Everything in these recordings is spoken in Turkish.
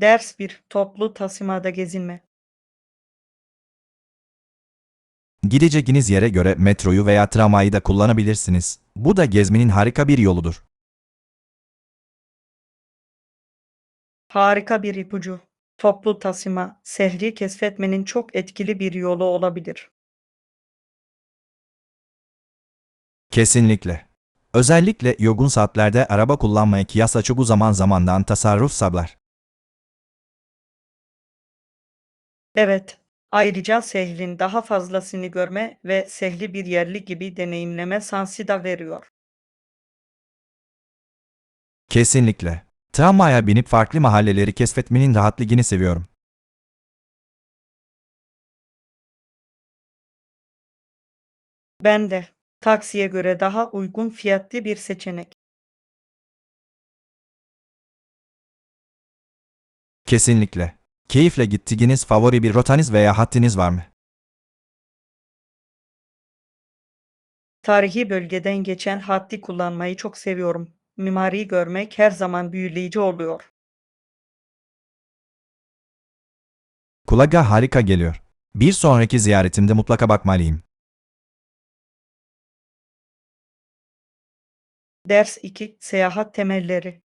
Ders 1. Toplu taşımada gezinme. Gideceğiniz yere göre metroyu veya tramvayı da kullanabilirsiniz. Bu da gezmenin harika bir yoludur. Harika bir ipucu. Toplu taşıma, şehri keşfetmenin çok etkili bir yolu olabilir. Kesinlikle. Özellikle yorgun saatlerde araba kullanmaya kıyasla çoğu zamandan tasarruf sağlar. Evet. Ayrıca şehrin daha fazlasını görme ve şehri bir yerli gibi deneyimleme şansı da veriyor. Kesinlikle. Tramvaya binip farklı mahalleleri keşfetmenin rahatlığını seviyorum. Ben de. Taksiye göre daha uygun fiyatlı bir seçenek. Kesinlikle. Keyifle gittiğiniz favori bir rotanız veya hattınız var mı? Tarihi bölgeden geçen hattı kullanmayı çok seviyorum. Mimariyi görmek her zaman büyüleyici oluyor. Kulağa harika geliyor. Bir sonraki ziyaretimde mutlaka bakmalıyım. Ders 2. Seyahat temelleri.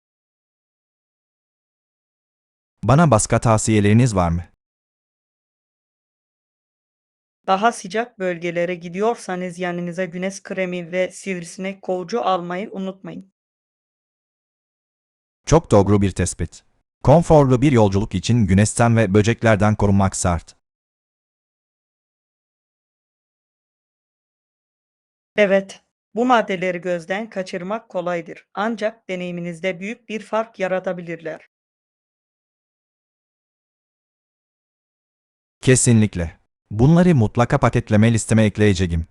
Bana başka tavsiyeleriniz var mı? Daha sıcak bölgelere gidiyorsanız yanınıza güneş kremi ve sivrisinek kovucu almayı unutmayın. Çok doğru bir tespit. Konforlu bir yolculuk için güneşten ve böceklerden korunmak şart. Evet, bu maddeleri gözden kaçırmak kolaydır. Ancak deneyiminizde büyük bir fark yaratabilirler. Kesinlikle. Bunları mutlaka paketleme listeme ekleyeceğim.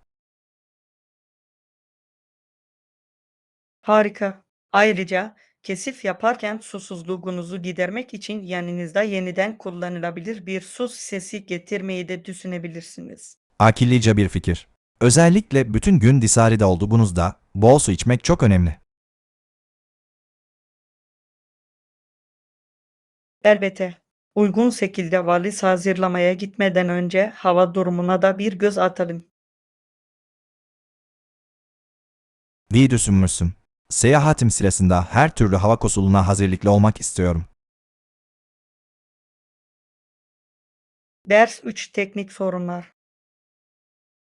Harika. Ayrıca kesif yaparken susuzluğunuzu gidermek için yanınızda yeniden kullanılabilir bir su şişesi getirmeyi de düşünebilirsiniz. Akıllıca bir fikir. Özellikle bütün gün dışarıda olduğunuzda bol su içmek çok önemli. Elbette. Uygun şekilde valiz hazırlamaya gitmeden önce hava durumuna da bir göz atalım. İyi düşünmüşsün. Seyahatim sırasında her türlü hava koşuluna hazırlıklı olmak istiyorum. Ders 3. Teknik sorunlar.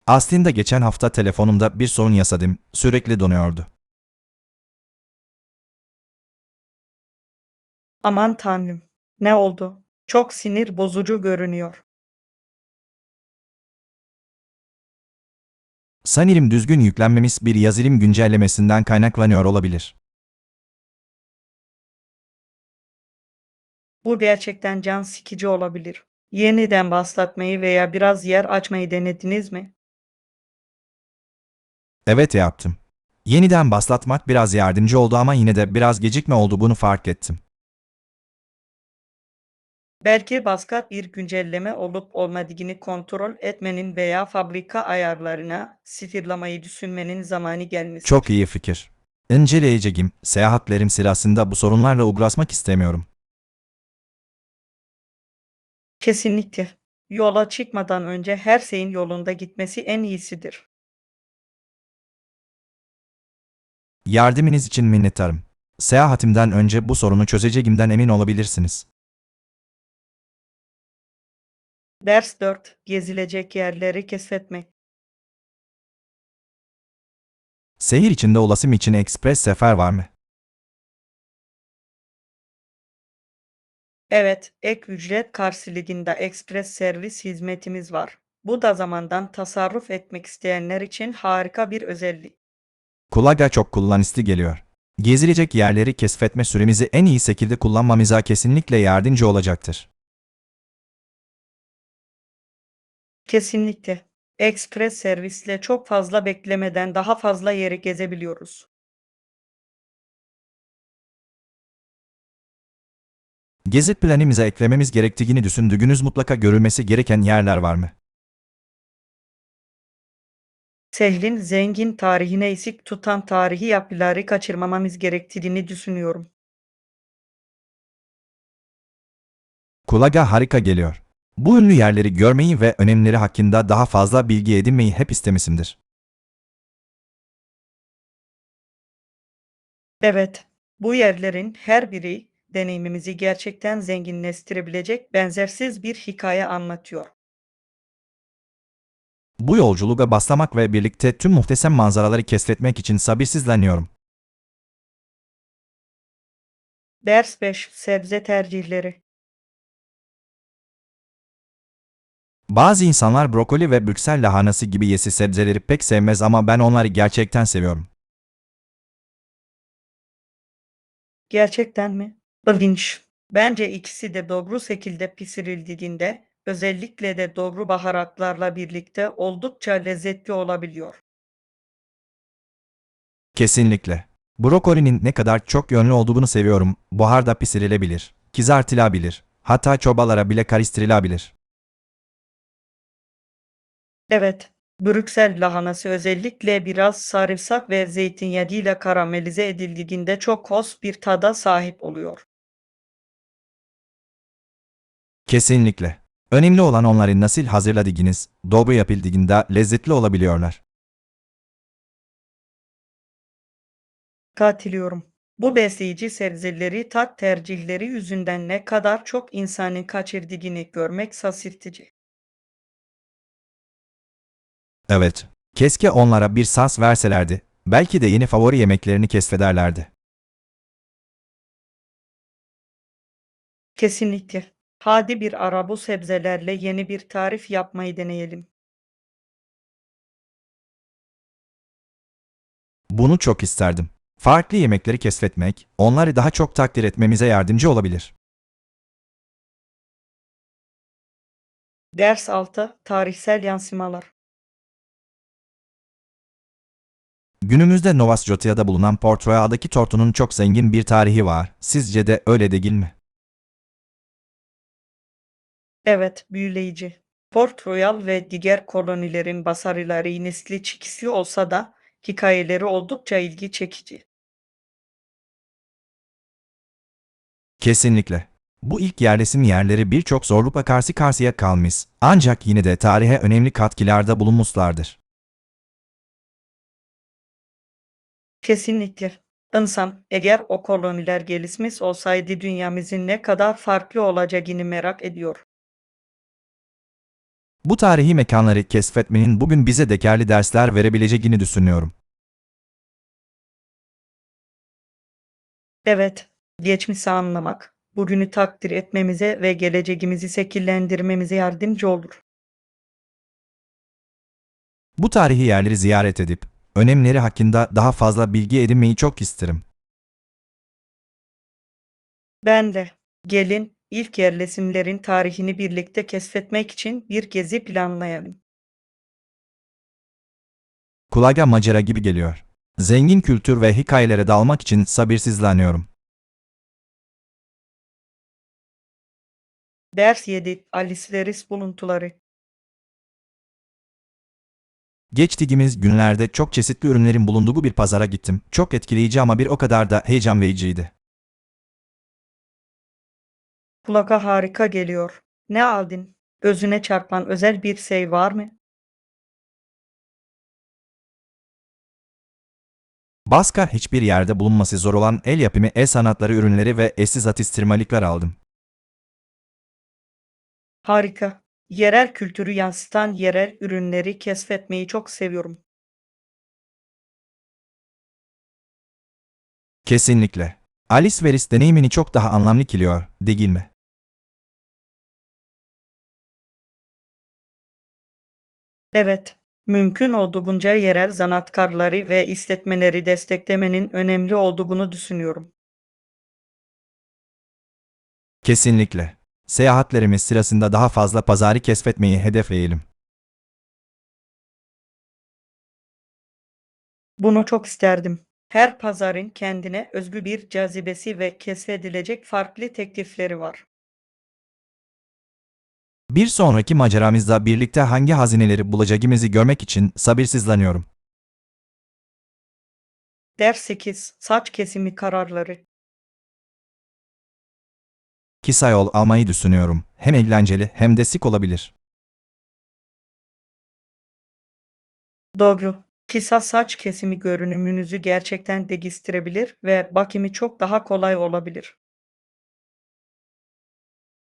Aslında geçen hafta telefonumda bir sorun yaşadım, sürekli donuyordu. Aman tanrım. Ne oldu? Çok sinir bozucu görünüyor. Sanırım düzgün yüklenmemiş bir yazılım güncellemesinden kaynaklanıyor olabilir. Bu gerçekten can sıkıcı olabilir. Yeniden başlatmayı veya biraz yer açmayı denediniz mi? Evet yaptım. Yeniden başlatmak biraz yardımcı oldu ama yine de biraz gecikme oldu bunu fark ettim. Belki başka bir güncelleme olup olmadığını kontrol etmenin veya fabrika ayarlarına sıfırlamayı düşünmenin zamanı Çok gelmiştir. iyi fikir. İnceleyeceğim, seyahatlerim sırasında bu sorunlarla uğraşmak istemiyorum. Kesinlikle. Yola çıkmadan önce her şeyin yolunda gitmesi en iyisidir. Yardımınız için minnettarım. Seyahatimden önce bu sorunu çözeceğimden emin olabilirsiniz. Ders 4. Gezilecek yerleri keşfetmek. Şehir içinde ulaşım için ekspres sefer var mı? Evet, ek ücret karşılığında ekspres servis hizmetimiz var. Bu da zamandan tasarruf etmek isteyenler için harika bir özellik. Kulağa çok kullanışlı geliyor. Gezilecek yerleri keşfetme süremizi en iyi şekilde kullanmamıza kesinlikle yardımcı olacaktır. Kesinlikle. Ekspres servisle çok fazla beklemeden daha fazla yeri gezebiliyoruz. Gezi planımıza eklememiz gerektiğini düşündüğünüz mutlaka görülmesi gereken yerler var mı? Şehrin zengin tarihine ışık tutan tarihi yapıları kaçırmamamız gerektiğini düşünüyorum. Kulağa harika geliyor. Bu ünlü yerleri görmeyi ve önemleri hakkında daha fazla bilgi edinmeyi hep istemişimdir. Evet, bu yerlerin her biri deneyimimizi gerçekten zenginleştirebilecek benzersiz bir hikaye anlatıyor. Bu yolculuğa başlamak ve birlikte tüm muhteşem manzaraları keşfetmek için sabırsızlanıyorum. Ders 5: Sebze tercihleri. Bazı insanlar brokoli ve Brüksel lahanası gibi yeşil sebzeleri pek sevmez ama ben onları gerçekten seviyorum. Gerçekten mi? İlginç. Bence ikisi de doğru şekilde pişirildiğinde, özellikle de doğru baharatlarla birlikte oldukça lezzetli olabiliyor. Kesinlikle. Brokolinin ne kadar çok yönlü olduğunu seviyorum. Buharda pişirilebilir, kızartılabilir, hatta çorbalara bile karıştırılabilir. Evet, Brüksel lahanası özellikle biraz sarımsak ve zeytinyağıyla karamelize edildiğinde çok hoş bir tada sahip oluyor. Kesinlikle. Önemli olan onları nasıl hazırladığınız, doğru yapıldığında lezzetli olabiliyorlar. Katılıyorum. Bu besleyici sebzeleri tat tercihleri yüzünden ne kadar çok insanın kaçırdığını görmek şaşırtıcı. Evet. Keşke onlara bir sas verselerdi. Belki de yeni favori yemeklerini keşfederlerdi. Kesinlikle. Hadi bir ara bu sebzelerle yeni bir tarif yapmayı deneyelim. Bunu çok isterdim. Farklı yemekleri keşfetmek, onları daha çok takdir etmemize yardımcı olabilir. Ders 6: Tarihsel yansımalar. Günümüzde Nova Scotia'da bulunan Port Royal'daki tortunun çok zengin bir tarihi var. Sizce de öyle değil mi? Evet, büyüleyici. Port Royal ve diğer kolonilerin başarıları nesli çikisi olsa da hikayeleri oldukça ilgi çekici. Kesinlikle. Bu ilk yerleşim yerleri birçok zorlukla karşı karşıya kalmış, ancak yine de tarihe önemli katkılarda bulunmuşlardır. Kesinlikle. İnsan eğer o koloniler gelişmiş olsaydı dünyamızın ne kadar farklı olacağını merak ediyor. Bu tarihi mekanları keşfetmenin bugün bize değerli dersler verebileceğini düşünüyorum. Evet, geçmişi anlamak, bugünü takdir etmemize ve geleceğimizi şekillendirmemize yardımcı olur. Bu tarihi yerleri ziyaret edip, önemleri hakkında daha fazla bilgi edinmeyi çok isterim. Ben de. Gelin ilk yerleşimlerin tarihini birlikte keşfetmek için bir gezi planlayalım. Kulağa macera gibi geliyor. Zengin kültür ve hikayelere dalmak için sabırsızlanıyorum. Ders 7: Alışveriş buluntuları. Geçtiğimiz günlerde çok çeşitli ürünlerin bulunduğu bir pazara gittim. Çok etkileyici ama bir o kadar da heyecan vericiydi. Kulağa harika geliyor. Ne aldın? Gözüne çarpan özel bir şey var mı? Başka hiçbir yerde bulunması zor olan el yapımı el sanatları ürünleri ve eşsiz atıştırmalıklar aldım. Harika. Yerel kültürü yansıtan yerel ürünleri keşfetmeyi çok seviyorum. Kesinlikle. Alışveriş deneyimini çok daha anlamlı kılıyor, değil mi? Evet, mümkün olduğunca yerel sanatkarları ve işletmeleri desteklemenin önemli olduğunu düşünüyorum. Kesinlikle. Seyahatlerimiz sırasında daha fazla pazarı keşfetmeyi hedefleyelim. Bunu çok isterdim. Her pazarın kendine özgü bir cazibesi ve keşfedilecek farklı teklifleri var. Bir sonraki maceramızda birlikte hangi hazineleri bulacağımızı görmek için sabırsızlanıyorum. Ders 8: Saç kesimi kararları. Kısa yol almayı düşünüyorum. Hem eğlenceli hem de sık olabilir. Doğru. Kısa saç kesimi görünümünüzü gerçekten değiştirebilir ve bakımı çok daha kolay olabilir.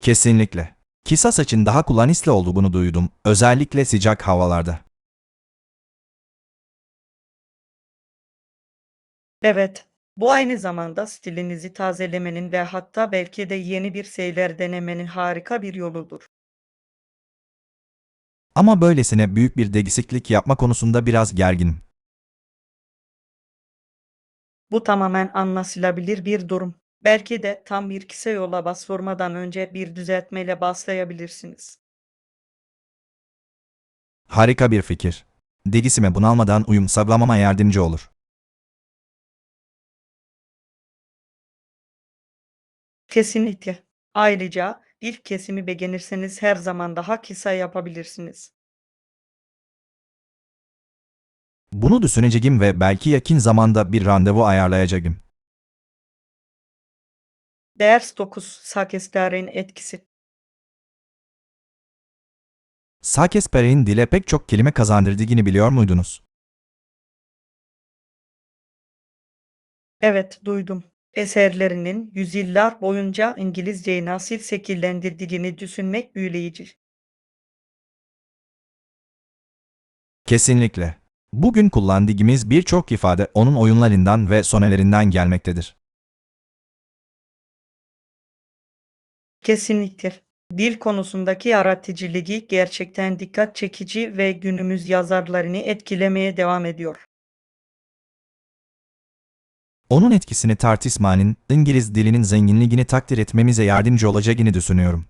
Kesinlikle. Kısa saçın daha kullanışlı olduğunu duydum. Özellikle sıcak havalarda. Evet, bu aynı zamanda stilinizi tazelemenin ve hatta belki de yeni bir şeyler denemenin harika bir yoludur. Ama böylesine büyük bir değişiklik yapma konusunda biraz gerginim. Bu tamamen anlaşılabilir bir durum. Belki de tam bir kısa yola başvurmadan önce bir düzeltmeyle başlayabilirsiniz. Harika bir fikir. Değişime bunalmadan uyum sağlamama yardımcı olur. Kesinlikle. Ayrıca ilk kesimi beğenirseniz her zaman daha kısa yapabilirsiniz. Bunu düşüneceğim ve belki yakın zamanda bir randevu ayarlayacağım. Ders 9 Sakeslerin etkisi. Sakesper'in dile pek çok kelime kazandırdığını biliyor muydunuz? Evet, duydum. Eserlerinin yüzyıllar boyunca İngilizceyi nasıl şekillendirdiğini düşünmek büyüleyici. Kesinlikle. Bugün kullandığımız birçok ifade onun oyunlarından ve sonelerinden gelmektedir. Kesinlikle. Dil konusundaki yaratıcılığı gerçekten dikkat çekici ve günümüz yazarlarını etkilemeye devam ediyor. Onun etkisini tartışmanın, İngiliz dilinin zenginliğini takdir etmemize yardımcı olacağını düşünüyorum.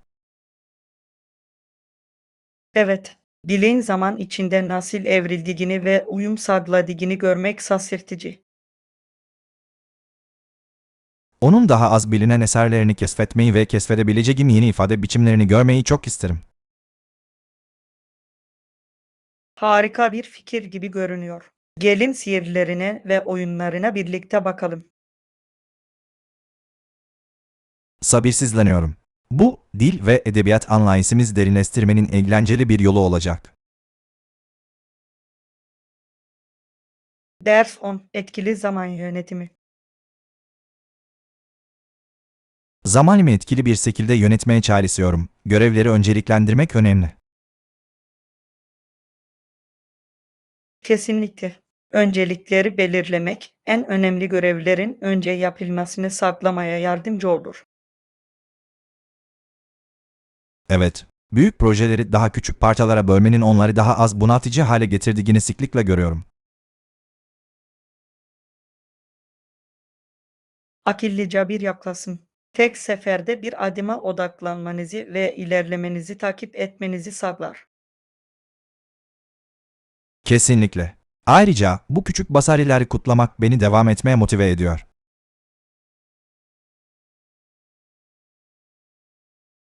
Evet, dilin zaman içinde nasıl evrildiğini ve uyum sağladığını görmek şaşırtıcı. Onun daha az bilinen eserlerini keşfetmeyi ve keşfedebileceğim yeni ifade biçimlerini görmeyi çok isterim. Harika bir fikir gibi görünüyor. Gelin sihirlerine ve oyunlarına birlikte bakalım. Sabırsızlanıyorum. Bu, dil ve edebiyat anlayışımızı derinleştirmenin eğlenceli bir yolu olacak. Ders 10 Etkili zaman yönetimi. Zamanımı etkili bir şekilde yönetmeye çalışıyorum. Görevleri önceliklendirmek önemli. Kesinlikle. Öncelikleri belirlemek en önemli görevlerin önce yapılmasını sağlamaya yardımcı olur. Evet, büyük projeleri daha küçük parçalara bölmenin onları daha az bunaltıcı hale getirdiğini sıklıkla görüyorum. Akıllıca bir yaklaşım. Tek seferde bir adıma odaklanmanızı ve ilerlemenizi takip etmenizi sağlar. Kesinlikle. Ayrıca bu küçük başarıları kutlamak beni devam etmeye motive ediyor.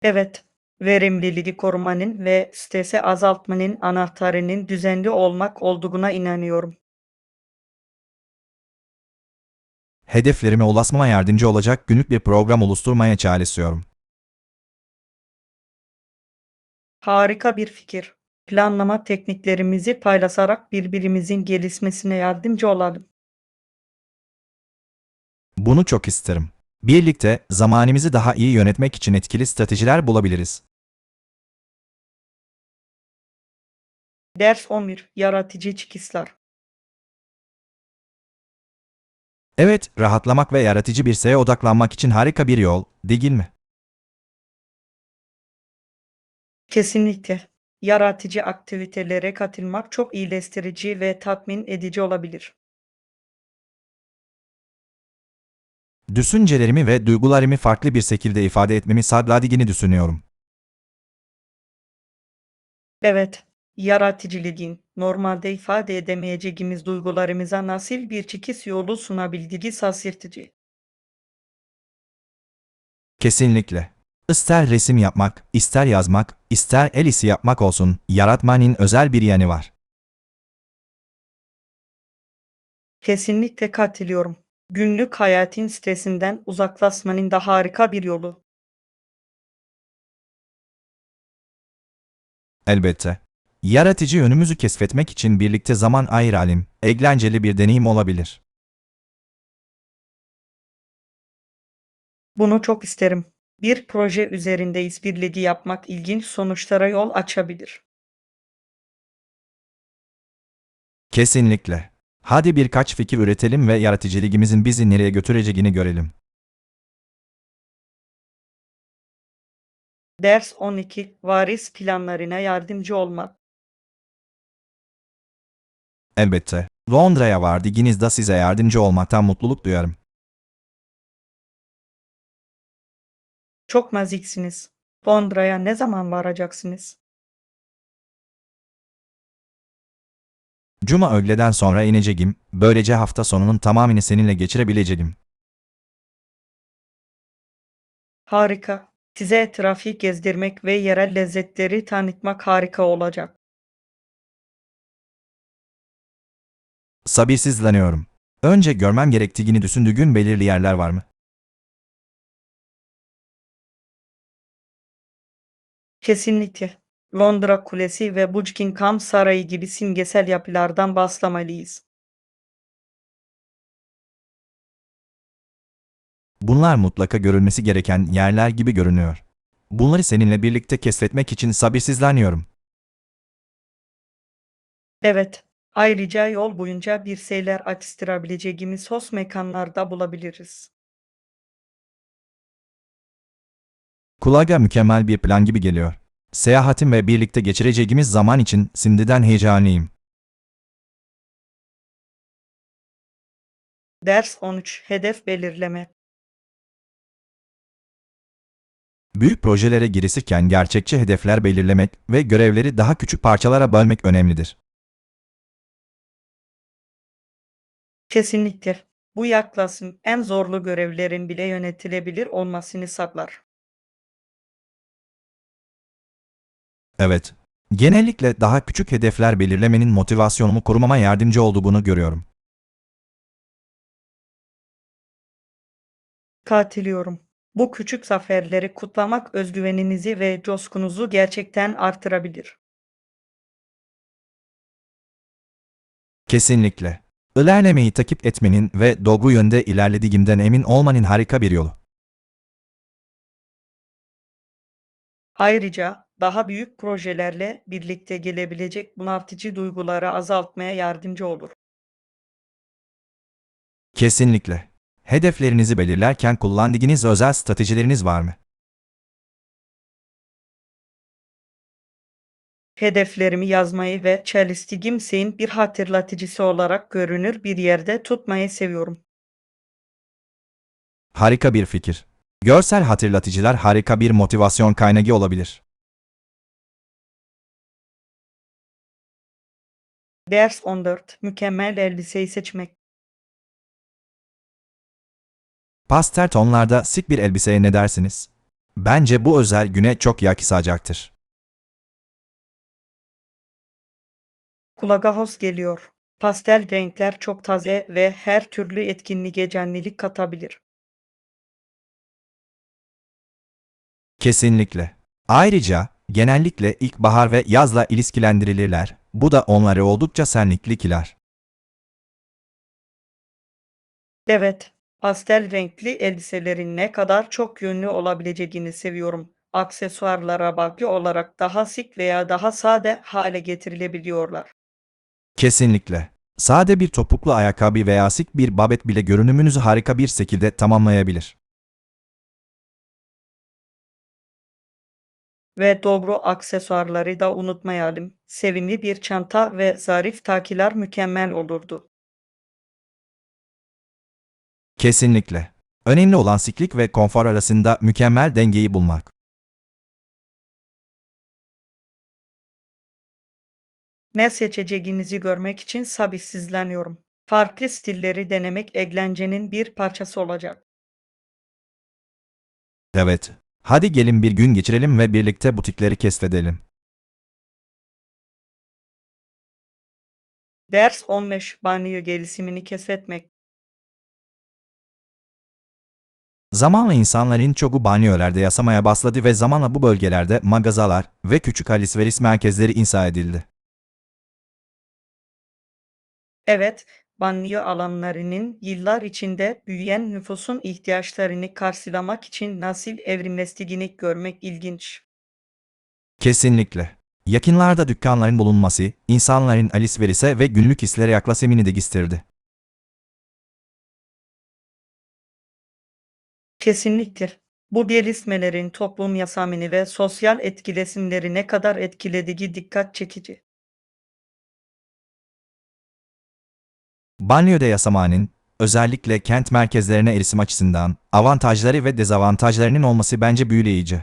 Evet, verimliliği korumanın ve stresi azaltmanın anahtarının düzenli olmak olduğuna inanıyorum. Hedeflerime ulaşmama yardımcı olacak günlük bir program oluşturmaya çalışıyorum. Harika bir fikir. Planlama tekniklerimizi paylaşarak birbirimizin gelişmesine yardımcı olalım. Bunu çok isterim. Birlikte zamanımızı daha iyi yönetmek için etkili stratejiler bulabiliriz. Ders 11 Yaratıcı çıkışlar. Evet, rahatlamak ve yaratıcı bir şeye odaklanmak için harika bir yol, değil mi? Kesinlikle. Yaratıcı aktivitelere katılmak çok iyileştirici ve tatmin edici olabilir. Düşüncelerimi ve duygularımı farklı bir şekilde ifade etmemi sağladığını düşünüyorum. Evet, yaratıcılığın normalde ifade edemeyeceğimiz duygularımıza nasıl bir çıkış yolu sunabildiği şaşırtıcı. Kesinlikle. İster resim yapmak, ister yazmak, ister el işi yapmak olsun, yaratmanın özel bir yanı var. Kesinlikle katılıyorum. Günlük hayatın stresinden uzaklaşmanın da harika bir yolu. Elbette. Yaratıcı yönümüzü keşfetmek için birlikte zaman ayıralım. Eğlenceli bir deneyim olabilir. Bunu çok isterim. Bir proje üzerinde işbirliği yapmak ilginç sonuçlara yol açabilir. Kesinlikle. Hadi birkaç fikir üretelim ve yaratıcılığımızın bizi nereye götüreceğini görelim. Ders 12. Varis planlarına yardımcı olmak. Elbette. Londra'ya vardığınızda size yardımcı olmaktan mutluluk duyarım. Çok naziksiniz. Londra'ya ne zaman varacaksınız? Cuma öğleden sonra ineceğim, böylece hafta sonunun tamamını seninle geçirebileceğim. Harika. Size trafik gezdirmek ve yerel lezzetleri tanıtmak harika olacak. Sabırsızlanıyorum. Önce görmem gerektiğini düşündüğün belirli yerler var mı? Kesinlikle. Londra Kulesi ve Buckingham Sarayı gibi simgesel yapılardan başlamalıyız. Bunlar mutlaka görülmesi gereken yerler gibi görünüyor. Bunları seninle birlikte keşfetmek için sabırsızlanıyorum. Evet. Ayrıca yol boyunca bir şeyler atıştırabileceğimiz hoş mekanlarda bulabiliriz. Kulağa mükemmel bir plan gibi geliyor. Seyahatim ve birlikte geçireceğimiz zaman için şimdiden heyecanlıyım. Ders 13. Hedef belirleme. Büyük projelere girişirken gerçekçi hedefler belirlemek ve görevleri daha küçük parçalara bölmek önemlidir. Kesinlikle. Bu yaklaşım en zorlu görevlerin bile yönetilebilir olmasını sağlar. Evet. Genellikle daha küçük hedefler belirlemenin motivasyonumu korumama yardımcı olduğunu görüyorum. Katılıyorum. Bu küçük zaferleri kutlamak özgüveninizi ve coşkunuzu gerçekten artırabilir. Kesinlikle. İlerlemeyi takip etmenin ve doğru yönde ilerlediğimden emin olmanın harika bir yolu. Ayrıca daha büyük projelerle birlikte gelebilecek bunaltıcı duyguları azaltmaya yardımcı olur. Kesinlikle. Hedeflerinizi belirlerken kullandığınız özel stratejileriniz var mı? Hedeflerimi yazmayı ve çalıştığım şeyin bir hatırlatıcısı olarak görünür bir yerde tutmayı seviyorum. Harika bir fikir. Görsel hatırlatıcılar harika bir motivasyon kaynağı olabilir. Ders 14. Mükemmel elbiseyi seçmek. Pastel tonlarda sık bir elbiseye ne dersiniz? Bence bu özel güne çok yakışacaktır. Kulağa hoş geliyor. Pastel renkler çok taze ve her türlü etkinliğe canlılık katabilir. Kesinlikle. Ayrıca genellikle ilkbahar ve yazla ilişkilendirilirler. Bu da onları oldukça senlikli kılar. Evet, pastel renkli elbiselerin ne kadar çok yönlü olabileceğini seviyorum. Aksesuarlara bağlı olarak daha şık veya daha sade hale getirilebiliyorlar. Kesinlikle. Sade bir topuklu ayakkabı veya sık bir babet bile görünümünüzü harika bir şekilde tamamlayabilir. Ve doğru aksesuarları da unutmayalım. Sevimli bir çanta ve zarif takılar mükemmel olurdu. Kesinlikle. Önemli olan sıklık ve konfor arasında mükemmel dengeyi bulmak. Ne seçeceğinizi görmek için sabırsızlanıyorum. Farklı stilleri denemek eğlencenin bir parçası olacak. Evet. Hadi gelin bir gün geçirelim ve birlikte butikleri keşfedelim. Ders 15. Banyo gelişimini keşfetmek. Zamanla insanların çoğu banliyölerde yaşamaya başladı ve zamanla bu bölgelerde mağazalar ve küçük alışveriş merkezleri inşa edildi. Evet, banliyö alanlarının yıllar içinde büyüyen nüfusun ihtiyaçlarını karşılamak için nasıl evrimleştiğini görmek ilginç. Kesinlikle. Yakınlarda dükkanların bulunması, insanların alışverişe ve günlük işlere yaklaşımını da gösterdi. Kesinlikle. Bu gelişmelerin toplum yaşamını ve sosyal etkileşimleri ne kadar etkilediği dikkat çekici. Banliyöde yaşamanın, özellikle kent merkezlerine erişim açısından, avantajları ve dezavantajlarının olması bence büyüleyici.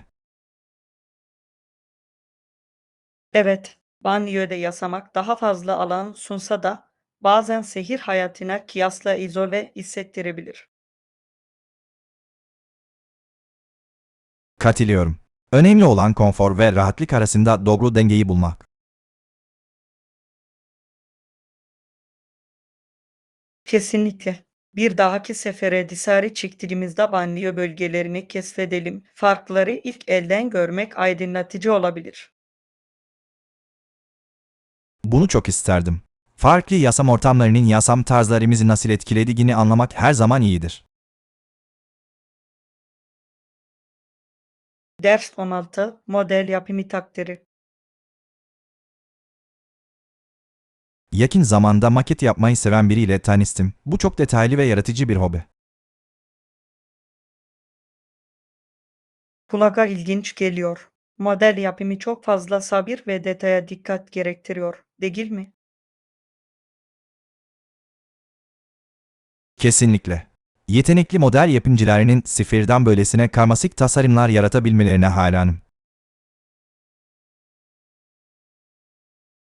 Evet, banliyöde yaşamak daha fazla alan sunsa da bazen şehir hayatına kıyasla izole hissettirebilir. Katılıyorum. Önemli olan konfor ve rahatlık arasında doğru dengeyi bulmak. Kesinlikle. Bir dahaki sefere dışarı çıktığımızda banliyö bölgelerini keşfedelim. Farkları ilk elden görmek aydınlatıcı olabilir. Bunu çok isterdim. Farklı yaşam ortamlarının yaşam tarzlarımızı nasıl etkilediğini anlamak her zaman iyidir. Ders 16 Model yapımı takdiri. Yakın zamanda maket yapmayı seven biriyle tanıştım. Bu çok detaylı ve yaratıcı bir hobi. Kulağa ilginç geliyor. Model yapımı çok fazla sabır ve detaya dikkat gerektiriyor, değil mi? Kesinlikle. Yetenekli model yapımcılarının sıfırdan böylesine karmaşık tasarımlar yaratabilmelerine hayranım.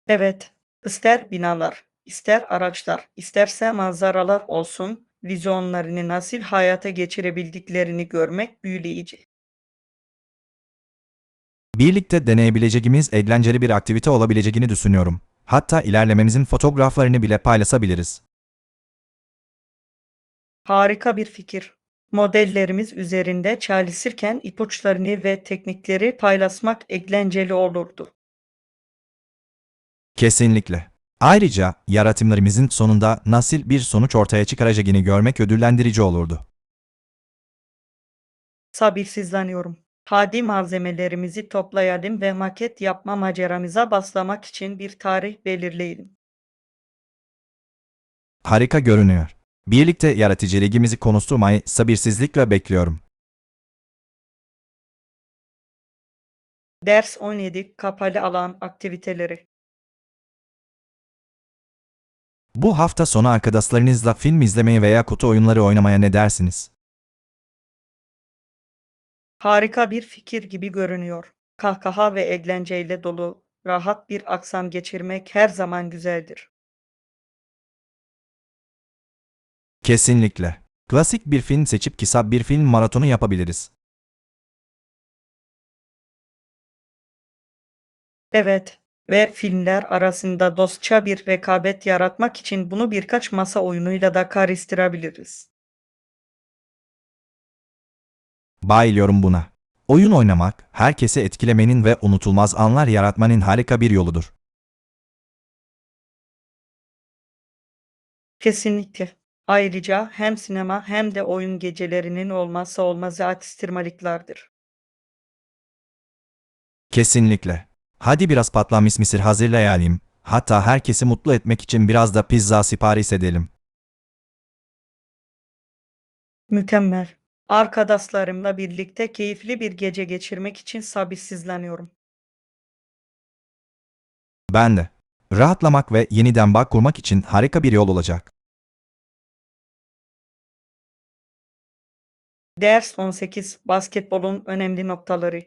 Evet, ister binalar, ister araçlar, isterse manzaralar olsun, vizyonlarını nasıl hayata geçirebildiklerini görmek büyüleyici. Birlikte deneyebileceğimiz eğlenceli bir aktivite olabileceğini düşünüyorum. Hatta ilerlememizin fotoğraflarını bile paylaşabiliriz. Harika bir fikir. Modellerimiz üzerinde çalışırken ipuçlarını ve teknikleri paylaşmak eğlenceli olurdu. Kesinlikle. Ayrıca yaratımlarımızın sonunda nasıl bir sonuç ortaya çıkaracağını görmek ödüllendirici olurdu. Sabırsızlanıyorum. Hadi malzemelerimizi toplayalım ve maket yapma maceramıza başlamak için bir tarih belirleyelim. Harika görünüyor. Birlikte yaratıcılığımızı konuşturmayı sabırsızlıkla bekliyorum. Ders 17 Kapalı alan aktiviteleri. Bu hafta sonu arkadaşlarınızla film izlemeye veya kutu oyunları oynamaya ne dersiniz? Harika bir fikir gibi görünüyor. Kahkaha ve eğlenceyle dolu, rahat bir akşam geçirmek her zaman güzeldir. Kesinlikle. Klasik bir film seçip kısa bir film maratonu yapabiliriz. Evet, ve filmler arasında dostça bir rekabet yaratmak için bunu birkaç masa oyunuyla da karıştırabiliriz. Bayılıyorum buna. Oyun oynamak, herkesi etkilemenin ve unutulmaz anlar yaratmanın harika bir yoludur. Kesinlikle. Ayrıca hem sinema hem de oyun gecelerinin olmazsa olmazı atıştırmalıklardır. Kesinlikle. Hadi biraz patlamış mısır hazırlayalım. Hatta herkesi mutlu etmek için biraz da pizza sipariş edelim. Mükemmel. Arkadaşlarımla birlikte keyifli bir gece geçirmek için sabırsızlanıyorum. Ben de. Rahatlamak ve yeniden bağ kurmak için harika bir yol olacak. Ders 18 Basketbolun önemli noktaları.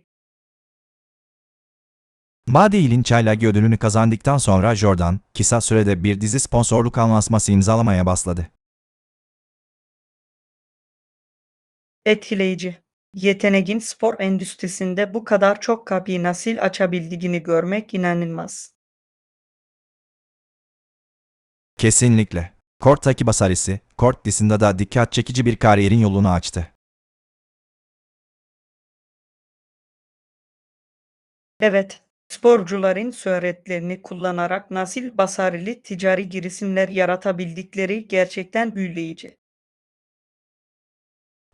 Madeil'in çaylak ödülünü kazandıktan sonra Jordan, kısa sürede bir dizi sponsorluk anlaşması imzalamaya başladı. Etkileyici. Yeteneğin spor endüstrisinde bu kadar çok kapıyı nasıl açabildiğini görmek inanılmaz. Kesinlikle. Korttaki başarısı, kort dışında da dikkat çekici bir kariyerin yolunu açtı. Evet, sporcuların şöhretlerini kullanarak nasıl başarılı ticari girişimler yaratabildikleri gerçekten büyüleyici.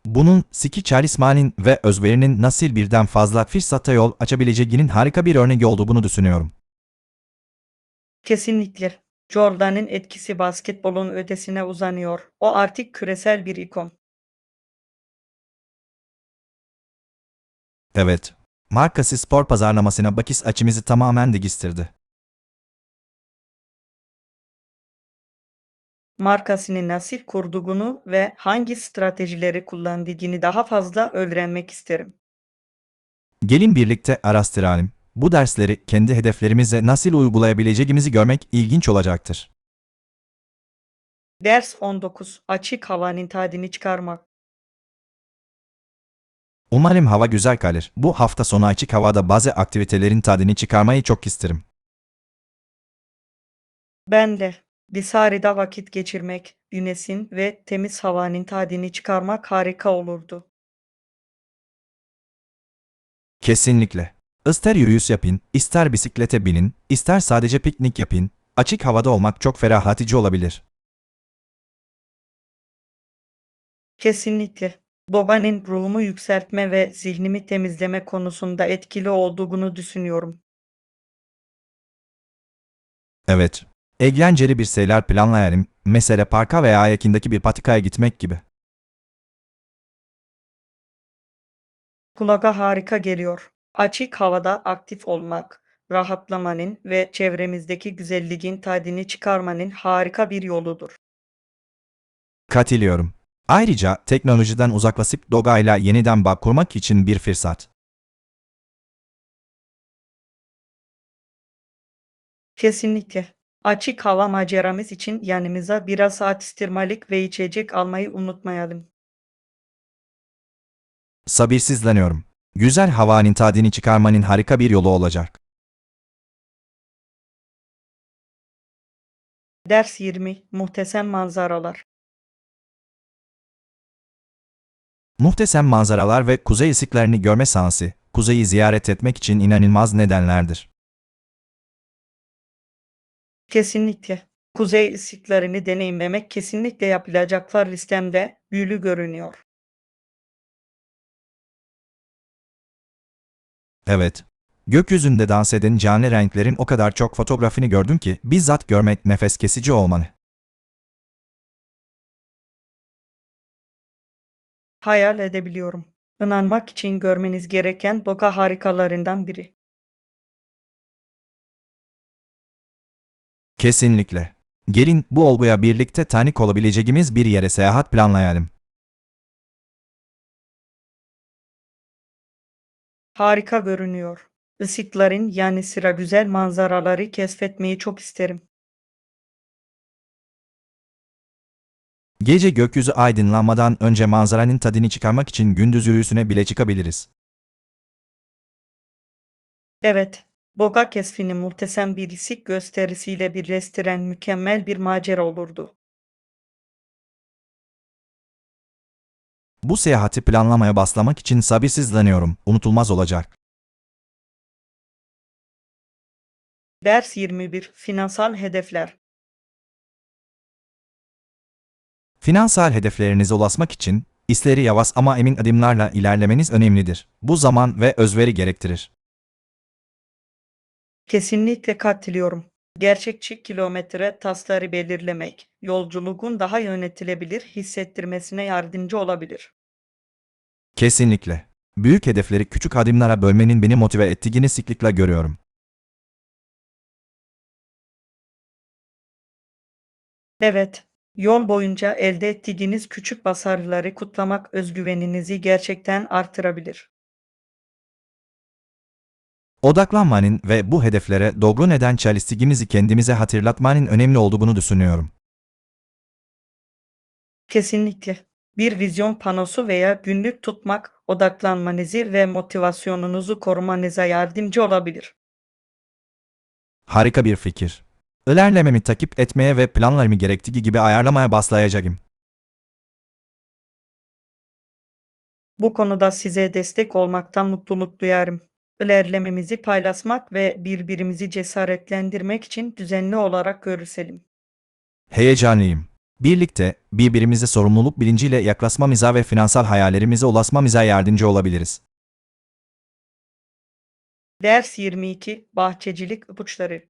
Bunun Siki Charisma'nın ve özverinin nasıl birden fazla fırsata yol açabileceğinin harika bir örneği olduğunu düşünüyorum. Kesinlikle. Jordan'ın etkisi basketbolun ötesine uzanıyor. O artık küresel bir ikon. Evet. Markası spor pazarlamasına bakış açımızı tamamen değiştirdi. Markasını nasıl kurduğunu ve hangi stratejileri kullandığını daha fazla öğrenmek isterim. Gelin birlikte araştıralım. Bu dersleri kendi hedeflerimize nasıl uygulayabileceğimizi görmek ilginç olacaktır. Ders 19. Açık havanın tadını çıkarmak. Umarım hava güzel kalır. Bu hafta sonu açık havada bazı aktivitelerin tadını çıkarmayı çok isterim. Ben de dışarıda vakit geçirmek, güneşin ve temiz havanın tadını çıkarmak harika olurdu. Kesinlikle. İster yürüyüş yapın, ister bisiklete binin, ister sadece piknik yapın, açık havada olmak çok ferahlatıcı olabilir. Kesinlikle. Doğanın ruhumu yükseltme ve zihnimi temizleme konusunda etkili olduğunu düşünüyorum. Evet. Eğlenceli bir şeyler planlayalım, mesela parka veya yakındaki bir patikaya gitmek gibi. Kulağa harika geliyor. Açık havada aktif olmak, rahatlamanın ve çevremizdeki güzelliğin tadını çıkarmanın harika bir yoludur. Katılıyorum. Ayrıca teknolojiden uzaklaşıp doğayla yeniden bağ kurmak için bir fırsat. Kesinlikle. Açık hava maceramız için yanımıza biraz atıştırmalık ve içecek almayı unutmayalım. Sabırsızlanıyorum. Güzel havanın tadını çıkarmanın harika bir yolu olacak. Ders 20. Muhteşem manzaralar. Muhteşem manzaralar ve kuzey ışıklarını görme şansı, kuzeyi ziyaret etmek için inanılmaz nedenlerdir. Kesinlikle. Kuzey ışıklarını deneyimlemek kesinlikle yapılacaklar listemde büyülü görünüyor. Evet. Gökyüzünde dans eden canlı renklerin o kadar çok fotoğrafını gördüm ki bizzat görmek nefes kesici olmalı. Hayal edebiliyorum. İnanmak için görmeniz gereken doğa harikalarından biri. Kesinlikle. Gelin bu olguya birlikte tanık olabileceğimiz bir yere seyahat planlayalım. Harika görünüyor. Işıkların yanı sıra güzel manzaraları keşfetmeyi çok isterim. Gece gökyüzü aydınlanmadan önce manzaranın tadını çıkarmak için gündüz yürüyüşüne bile çıkabiliriz. Evet, doğa keşfini muhteşem bir ışık gösterisiyle birleştiren mükemmel bir macera olurdu. Bu seyahati planlamaya başlamak için sabırsızlanıyorum. Unutulmaz olacak. Ders 21. Finansal hedefler. Finansal hedeflerinize ulaşmak için, işleri yavaş ama emin adımlarla ilerlemeniz önemlidir. Bu zaman ve özveri gerektirir. Kesinlikle katılıyorum. Gerçekçi kilometre tasları belirlemek, yolculuğun daha yönetilebilir hissettirmesine yardımcı olabilir. Kesinlikle. Büyük hedefleri küçük adımlara bölmenin beni motive ettiğini sıklıkla görüyorum. Evet, yol boyunca elde ettiğiniz küçük başarıları kutlamak özgüveninizi gerçekten artırabilir. Odaklanmanın ve bu hedeflere doğru neden çalıştığımızı kendimize hatırlatmanın önemli olduğunu düşünüyorum. Kesinlikle. Bir vizyon panosu veya günlük tutmak odaklanmanızı ve motivasyonunuzu korumanıza yardımcı olabilir. Harika bir fikir. İlerlememi takip etmeye ve planlarımı gerektiği gibi ayarlamaya başlayacağım. Bu konuda size destek olmaktan mutluluk duyarım. İlerlememizi paylaşmak ve birbirimizi cesaretlendirmek için düzenli olarak görüşelim. Heyecanlıyım. Birlikte birbirimize sorumluluk bilinciyle yaklaşmamıza ve finansal hayallerimize ulaşmamıza yardımcı olabiliriz. Ders 22 Bahçecilik ipuçları.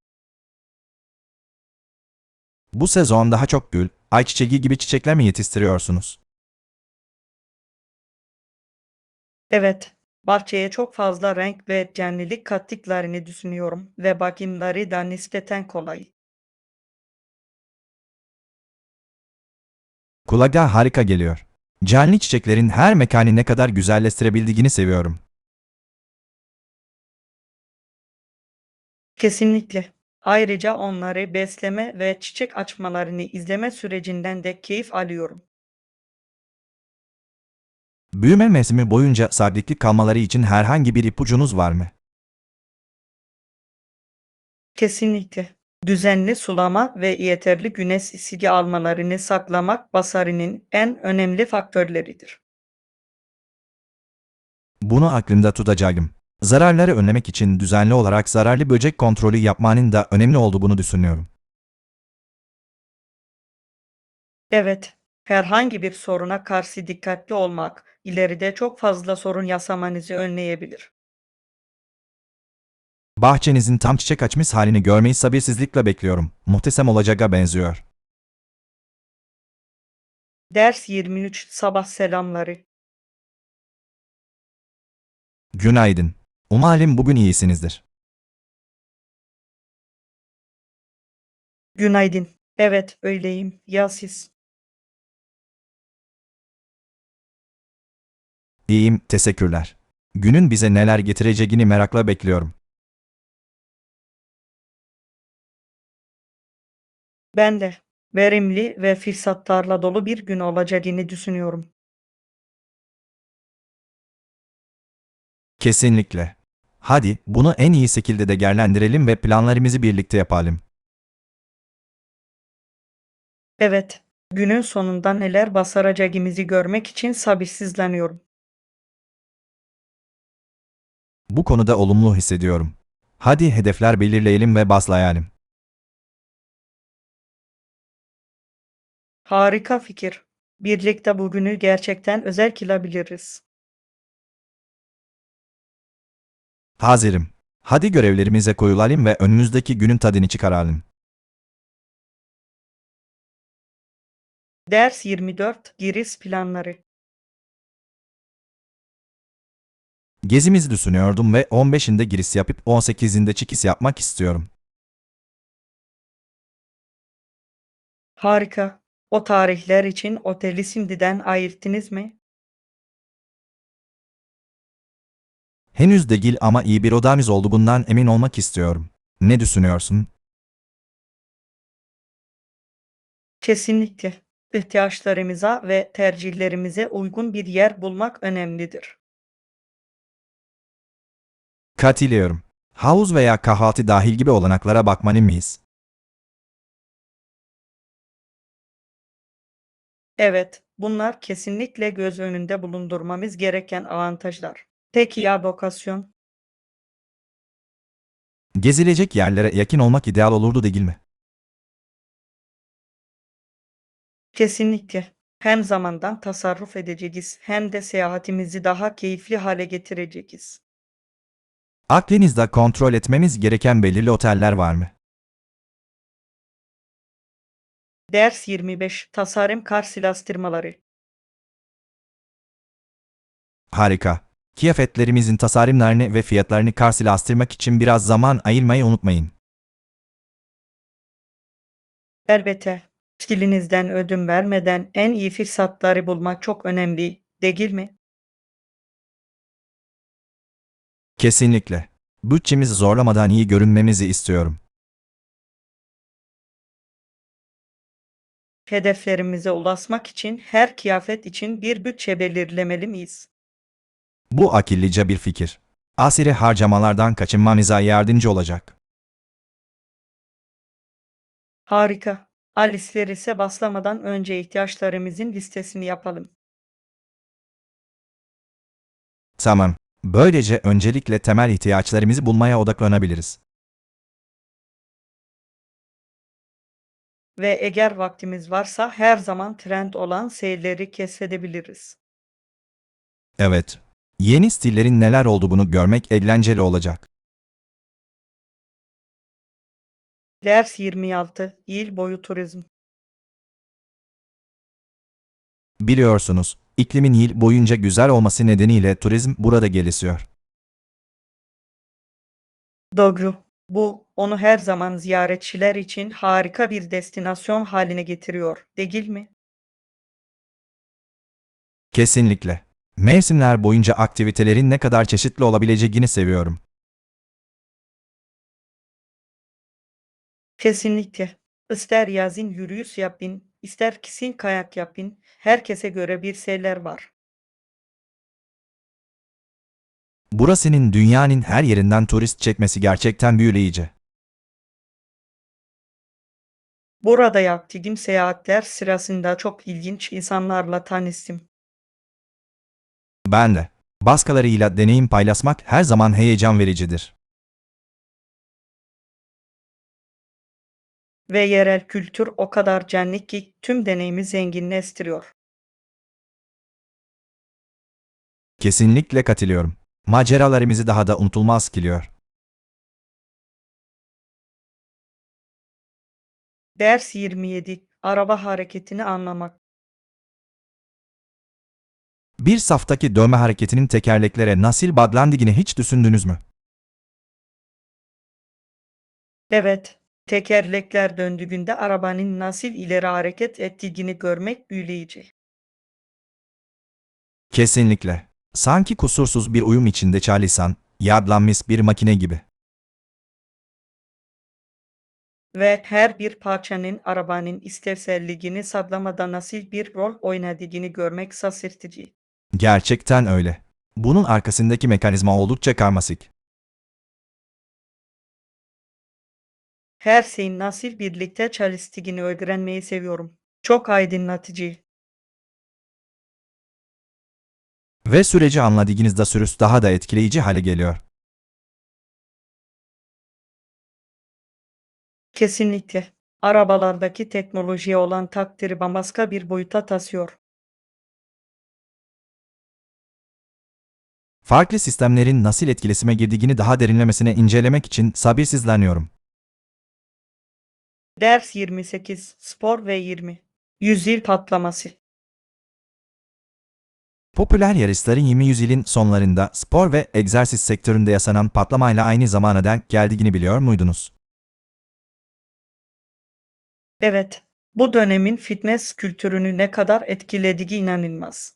Bu sezon daha çok gül, ayçiçeği gibi çiçekler mi yetiştiriyorsunuz? Evet, bahçeye çok fazla renk ve canlılık kattıklarını düşünüyorum ve bakımları da nispeten kolay. Kulağa harika geliyor. Canlı çiçeklerin her mekanı ne kadar güzelleştirebildiğini seviyorum. Kesinlikle. Ayrıca onları besleme ve çiçek açmalarını izleme sürecinden de keyif alıyorum. Büyüme mevsimi boyunca sabitlik kalmaları için herhangi bir ipucunuz var mı? Kesinlikle. Düzenli sulama ve yeterli güneş ışığı almalarını saklamak başarının en önemli faktörleridir. Bunu aklımda tutacağım. Zararları önlemek için düzenli olarak zararlı böcek kontrolü yapmanın da önemli olduğunu düşünüyorum. Evet, herhangi bir soruna karşı dikkatli olmak ileride çok fazla sorun yaşamanızı önleyebilir. Bahçenizin tam çiçek açmış halini görmeyi sabırsızlıkla bekliyorum. Muhteşem olacağa benziyor. Ders 23 Sabah selamları. Günaydın. Umarım bugün iyisinizdir. Günaydın. Evet, öyleyim. Ya siz? İyiyim, teşekkürler. Günün bize neler getireceğini merakla bekliyorum. Ben de verimli ve fırsatlarla dolu bir gün olacağını düşünüyorum. Kesinlikle. Hadi bunu en iyi şekilde değerlendirelim ve planlarımızı birlikte yapalım. Evet, günün sonunda neler başaracağımızı görmek için sabırsızlanıyorum. Bu konuda olumlu hissediyorum. Hadi hedefler belirleyelim ve başlayalım. Harika fikir. Birlikte bugünü gerçekten özel kılabiliriz. Hazırım. Hadi görevlerimize koyulalım ve önümüzdeki günün tadını çıkaralım. Ders 24 Giriş planları. Gezimizi düşünüyordum ve 15'inde giriş yapıp 18'inde çıkış yapmak istiyorum. Harika. O tarihler için oteli şimdiden ayırttınız mı? Henüz değil ama iyi bir odamız olduğundan emin olmak istiyorum. Ne düşünüyorsun? Kesinlikle. İhtiyaçlarımıza ve tercihlerimize uygun bir yer bulmak önemlidir. Katılıyorum. Havuz veya kahvaltı dahil gibi olanaklara bakmalı mıyız? Evet, bunlar kesinlikle göz önünde bulundurmamız gereken avantajlar. Peki ya lokasyon? Gezilecek yerlere yakın olmak ideal olurdu değil mi? Kesinlikle. Hem zamandan tasarruf edeceğiz hem de seyahatimizi daha keyifli hale getireceğiz. Aklınızda kontrol etmemiz gereken belirli oteller var mı? Ders 25 Tasarım karşılaştırmaları. Harika. Kıyafetlerimizin tasarımlarını ve fiyatlarını karşılaştırmak için biraz zaman ayırmayı unutmayın. Elbette. Stilinizden ödün vermeden en iyi fırsatları bulmak çok önemli, değil mi? Kesinlikle. Bütçemizi zorlamadan iyi görünmemizi istiyorum. Hedeflerimize ulaşmak için her kıyafet için bir bütçe belirlemeli miyiz? Bu akıllıca bir fikir. Asiri harcamalardan kaçınmamıza yardımcı olacak. Harika. Alışverişe başlamadan önce ihtiyaçlarımızın listesini yapalım. Tamam. Böylece öncelikle temel ihtiyaçlarımızı bulmaya odaklanabiliriz. Ve eğer vaktimiz varsa her zaman trend olan şeyleri keşfedebiliriz. Evet. Yeni stillerin neler olduğunu görmek eğlenceli olacak. Ders 26 Yıl boyu turizm. Biliyorsunuz, iklimin yıl boyunca güzel olması nedeniyle turizm burada gelişiyor. Doğru. Bu onu her zaman ziyaretçiler için harika bir destinasyon haline getiriyor, değil mi? Kesinlikle. Mevsimler boyunca aktivitelerin ne kadar çeşitli olabileceğini seviyorum. Kesinlikle. İster yazın yürüyüş yapın, ister kışın kayak yapın, herkese göre bir şeyler var. Burasının dünyanın her yerinden turist çekmesi gerçekten büyüleyici. Burada yaptığım seyahatler sırasında çok ilginç insanlarla tanıştım. Ben de. Başkalarıyla deneyim paylaşmak her zaman heyecan vericidir. Ve yerel kültür o kadar canlı ki tüm deneyimi zenginleştiriyor. Kesinlikle katılıyorum. Maceralarımızı daha da unutulmaz kılıyor. Ders 27 Araba hareketini anlamak. Bir saftaki dövme hareketinin tekerleklere nasıl bağlandığını hiç düşündünüz mü? Evet, tekerlekler döndüğünde arabanın nasıl ileri hareket ettiğini görmek büyüleyici. Kesinlikle. Sanki kusursuz bir uyum içinde çalışan, yadlanmış bir makine gibi. Ve her bir parçanın arabanın işlevselliğini sağlamada nasıl bir rol oynadığını görmek şaşırtıcı. Gerçekten öyle. Bunun arkasındaki mekanizma oldukça karmaşık. Her şeyin nasıl birlikte çalıştığını öğrenmeyi seviyorum. Çok aydınlatıcı. Ve süreci anladığınızda sürüş daha da etkileyici hale geliyor. Kesinlikle. Arabalardaki teknolojiye olan takdiri bambaşka bir boyuta taşıyor. Farklı sistemlerin nasıl etkileşime girdiğini daha derinlemesine incelemek için sabırsızlanıyorum. Ders 28 Spor ve 20 Yüzyıl patlaması. Popüler yarışların 20. yüzyılın sonlarında spor ve egzersiz sektöründe yaşanan patlamayla aynı zamana denk geldiğini biliyor muydunuz? Evet, bu dönemin fitness kültürünü ne kadar etkilediği inanılmaz.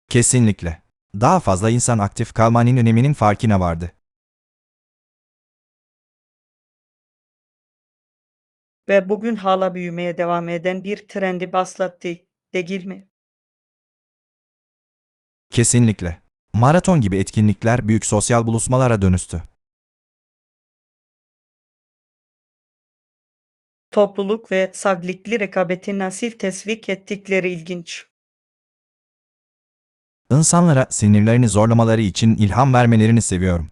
Kesinlikle. Daha fazla insan aktif kalmanın öneminin farkına vardı. Ve bugün hala büyümeye devam eden bir trendi başlattı, değil mi? Kesinlikle. Maraton gibi etkinlikler büyük sosyal buluşmalara dönüştü. Topluluk ve sağlıklı rekabeti nasıl teşvik ettikleri ilginç. İnsanlara sinirlerini zorlamaları için ilham vermelerini seviyorum.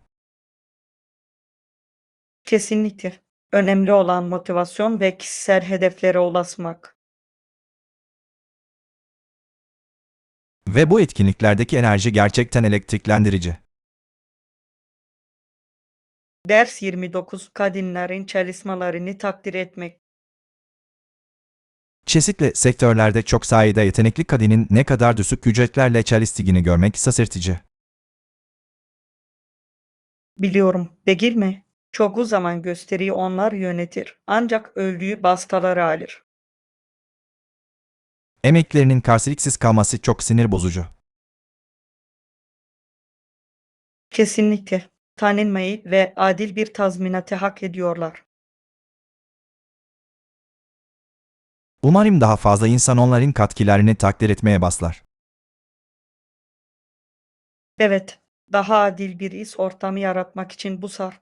Kesinlikle. Önemli olan motivasyon ve kişisel hedeflere ulaşmak. Ve bu etkinliklerdeki enerji gerçekten elektriklendirici. Ders 29 Kadınların çalışmalarını takdir etmek. Çeşitli sektörlerde çok sayıda yetenekli kadının ne kadar düşük ücretlerle çalıştığını görmek şaşırtıcı. Biliyorum, değil mi? Çoğu zaman gösteriyi onlar yönetir. Ancak övgüyü başkaları alır. Emeklerinin karşılıksız kalması çok sinir bozucu. Kesinlikle. Tanınmayı ve adil bir tazminatı hak ediyorlar. Umarım daha fazla insan onların katkılarını takdir etmeye başlar. Evet, daha adil bir iş ortamı yaratmak için bu sar.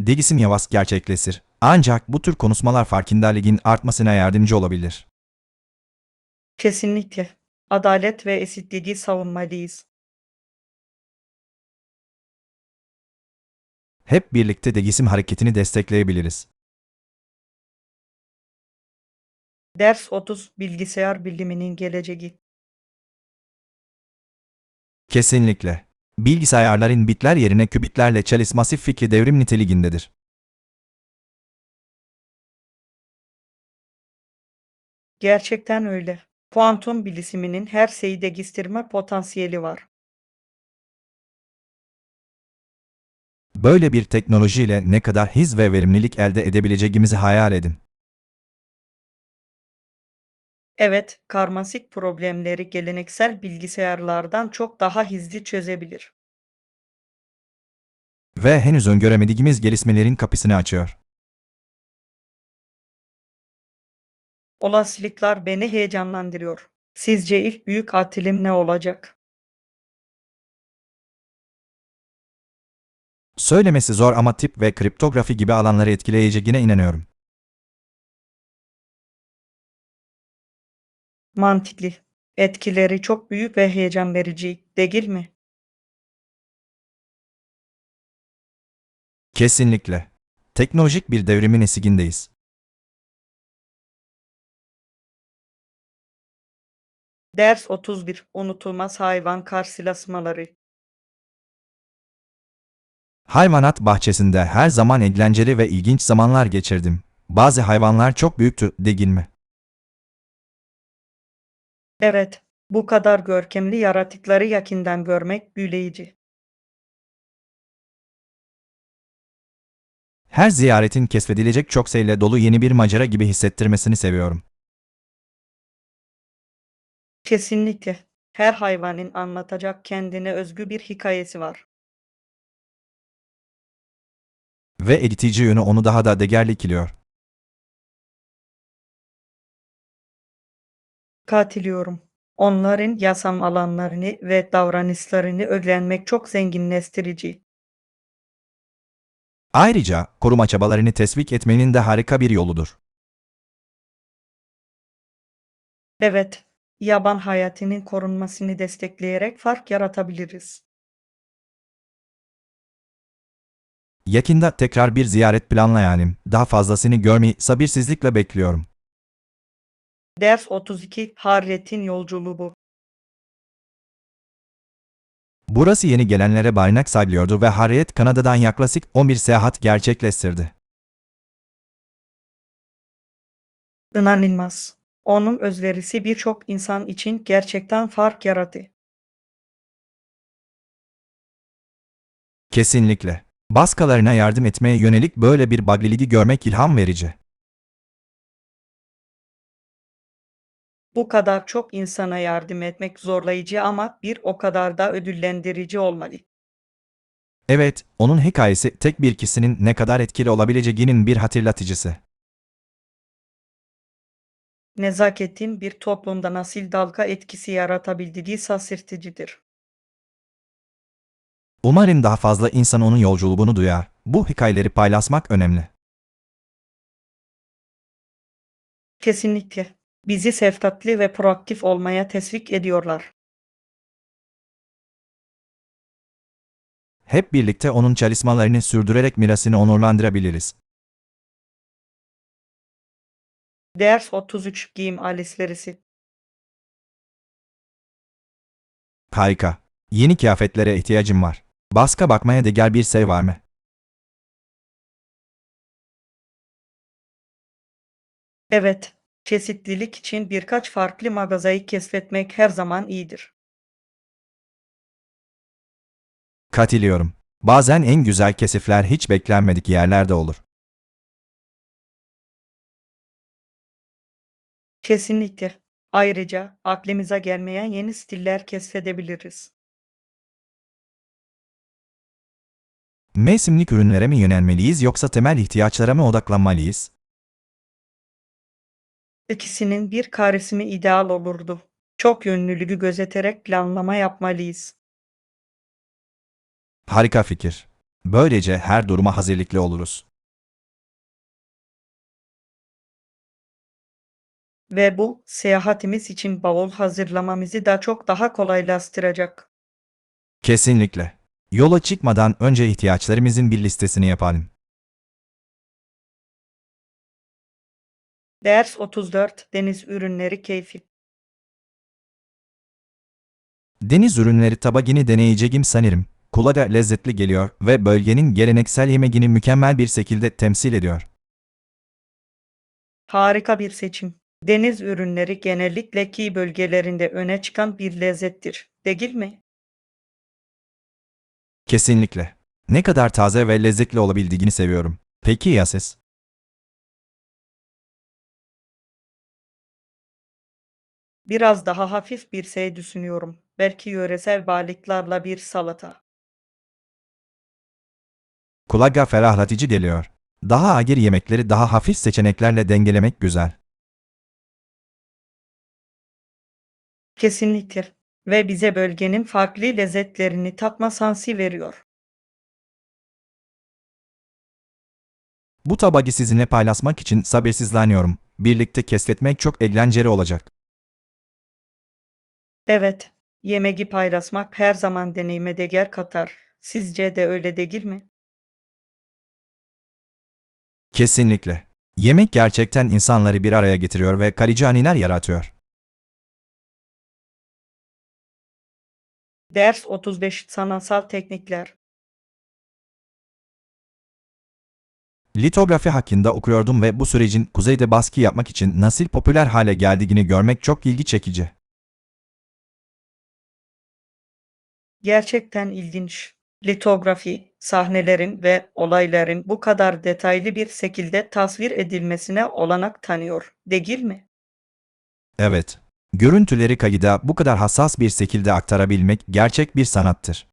Değişim yavaş gerçekleşir. Ancak bu tür konuşmalar farkındalığın artmasına yardımcı olabilir. Kesinlikle. Adalet ve eşitliği savunmalıyız. Hep birlikte değişim hareketini destekleyebiliriz. Ders 30 Bilgisayar biliminin geleceği. Kesinlikle. Bilgisayarların bitler yerine kübitlerle çalışması fikri devrim niteliğindedir. Gerçekten öyle. Kuantum biliminin her şeyi değiştirme potansiyeli var. Böyle bir teknolojiyle ne kadar hız ve verimlilik elde edebileceğimizi hayal edin. Evet, karmaşık problemleri geleneksel bilgisayarlardan çok daha hızlı çözebilir. Ve henüz öngöremediğimiz gelişmelerin kapısını açıyor. Olasılıklar beni heyecanlandırıyor. Sizce ilk büyük atılım ne olacak? Söylemesi zor ama tip ve kriptografi gibi alanları etkileyeceğine inanıyorum. Mantıklı. Etkileri çok büyük ve heyecan verici, değil mi? Kesinlikle. Teknolojik bir devrimin eşiğindeyiz. Ders 31 Unutulmaz hayvan karşılaşmaları. Hayvanat bahçesinde her zaman eğlenceli ve ilginç zamanlar geçirdim. Bazı hayvanlar çok büyüktü, değil mi? Evet, bu kadar görkemli yaratıkları yakından görmek büyüleyici. Her ziyaretin keşfedilecek çok şeyle dolu yeni bir macera gibi hissettirmesini seviyorum. Kesinlikle. Her hayvanın anlatacak kendine özgü bir hikayesi var. Ve editici yönü onu daha da değerli kılıyor. Katılıyorum. Onların yaşam alanlarını ve davranışlarını öğrenmek çok zenginleştirici. Ayrıca koruma çabalarını teşvik etmenin de harika bir yoludur. Evet, yaban hayatının korunmasını destekleyerek fark yaratabiliriz. Yakında tekrar bir ziyaret planlayalım. Daha fazlasını görmeyi sabırsızlıkla bekliyorum. Ders 32 Harriet'in yolculuğu. Burası yeni gelenlere barınak sağlıyordu ve Harriet Kanada'dan yaklaşık 11 seyahat gerçekleştirdi. İnanılmaz. Onun özverisi birçok insan için gerçekten fark yarattı. Kesinlikle. Başkalarına yardım etmeye yönelik böyle bir bağlılığı görmek ilham verici. Bu kadar çok insana yardım etmek zorlayıcı ama bir o kadar da ödüllendirici olmalı. Evet, onun hikayesi tek bir kişinin ne kadar etkili olabileceğinin bir hatırlatıcısı. Nezaketin bir toplumda nasıl dalga etkisi yaratabildiği şaşırtıcıdır. Umarım daha fazla insan onun yolculuğunu duyar. Bu hikayeleri paylaşmak önemli. Kesinlikle. Bizi şefkatli ve proaktif olmaya teşvik ediyorlar. Hep birlikte onun çalışmalarını sürdürerek mirasını onurlandırabiliriz. Ders 33 Giyim alışverişi. Harika. Yeni kıyafetlere ihtiyacım var. Başka bakmaya değer bir şey var mı? Evet, çeşitlilik için birkaç farklı mağazayı keşfetmek her zaman iyidir. Katılıyorum. Bazen en güzel keşifler hiç beklenmedik yerlerde olur. Kesinlikle. Ayrıca aklımıza gelmeyen yeni stiller keşfedebiliriz. Mevsimlik ürünlere mi yönelmeliyiz yoksa temel ihtiyaçlara mı odaklanmalıyız? İkisinin bir karışımı ideal olurdu. Çok yönlülüğü gözeterek planlama yapmalıyız. Harika fikir. Böylece her duruma hazırlıklı oluruz. Ve bu seyahatimiz için bavul hazırlamamızı da çok daha kolaylaştıracak. Kesinlikle. Yola çıkmadan önce ihtiyaçlarımızın bir listesini yapalım. Ders 34 Deniz ürünleri keyfi. Deniz ürünleri tabagini deneyeceğim sanırım. Kulağa lezzetli geliyor ve bölgenin geleneksel yemeğini mükemmel bir şekilde temsil ediyor. Harika bir seçim. Deniz ürünleri genellikle kıyı bölgelerinde öne çıkan bir lezzettir, değil mi? Kesinlikle. Ne kadar taze ve lezzetli olabildiğini seviyorum. Peki ya siz? Biraz daha hafif bir şey düşünüyorum. Belki yöresel balıklarla bir salata. Kulağa ferahlatıcı geliyor. Daha ağır yemekleri daha hafif seçeneklerle dengelemek güzel. Kesinlikle. Ve bize bölgenin farklı lezzetlerini tatma şansı veriyor. Bu tabağı sizinle paylaşmak için sabırsızlanıyorum. Birlikte keşfetmek çok eğlenceli olacak. Evet, yemeği paylaşmak her zaman deneyime değer katar. Sizce de öyle değil mi? Kesinlikle. Yemek gerçekten insanları bir araya getiriyor ve kalıcı anılar yaratıyor. Ders 35 Sanatsal teknikler. Litografi hakkında okuyordum ve bu sürecin kuzeyde baskı yapmak için nasıl popüler hale geldiğini görmek çok ilgi çekici. Gerçekten ilginç. Litografi, sahnelerin ve olayların bu kadar detaylı bir şekilde tasvir edilmesine olanak tanıyor, değil mi? Evet. Görüntüleri kayıda bu kadar hassas bir şekilde aktarabilmek gerçek bir sanattır.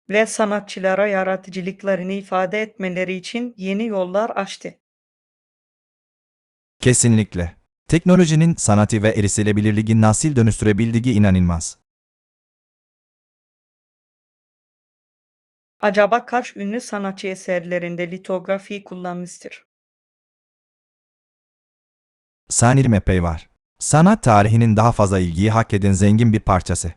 Ve sanatçılara yaratıcılıklarını ifade etmeleri için yeni yollar açtı. Kesinlikle. Teknolojinin sanatı ve erişilebilirliği nasıl dönüştürebildiği inanılmaz. Acaba kaç ünlü sanatçı eserlerinde litografi kullanmıştır? Sanırım epey var. Sanat tarihinin daha fazla ilgiyi hak eden zengin bir parçası.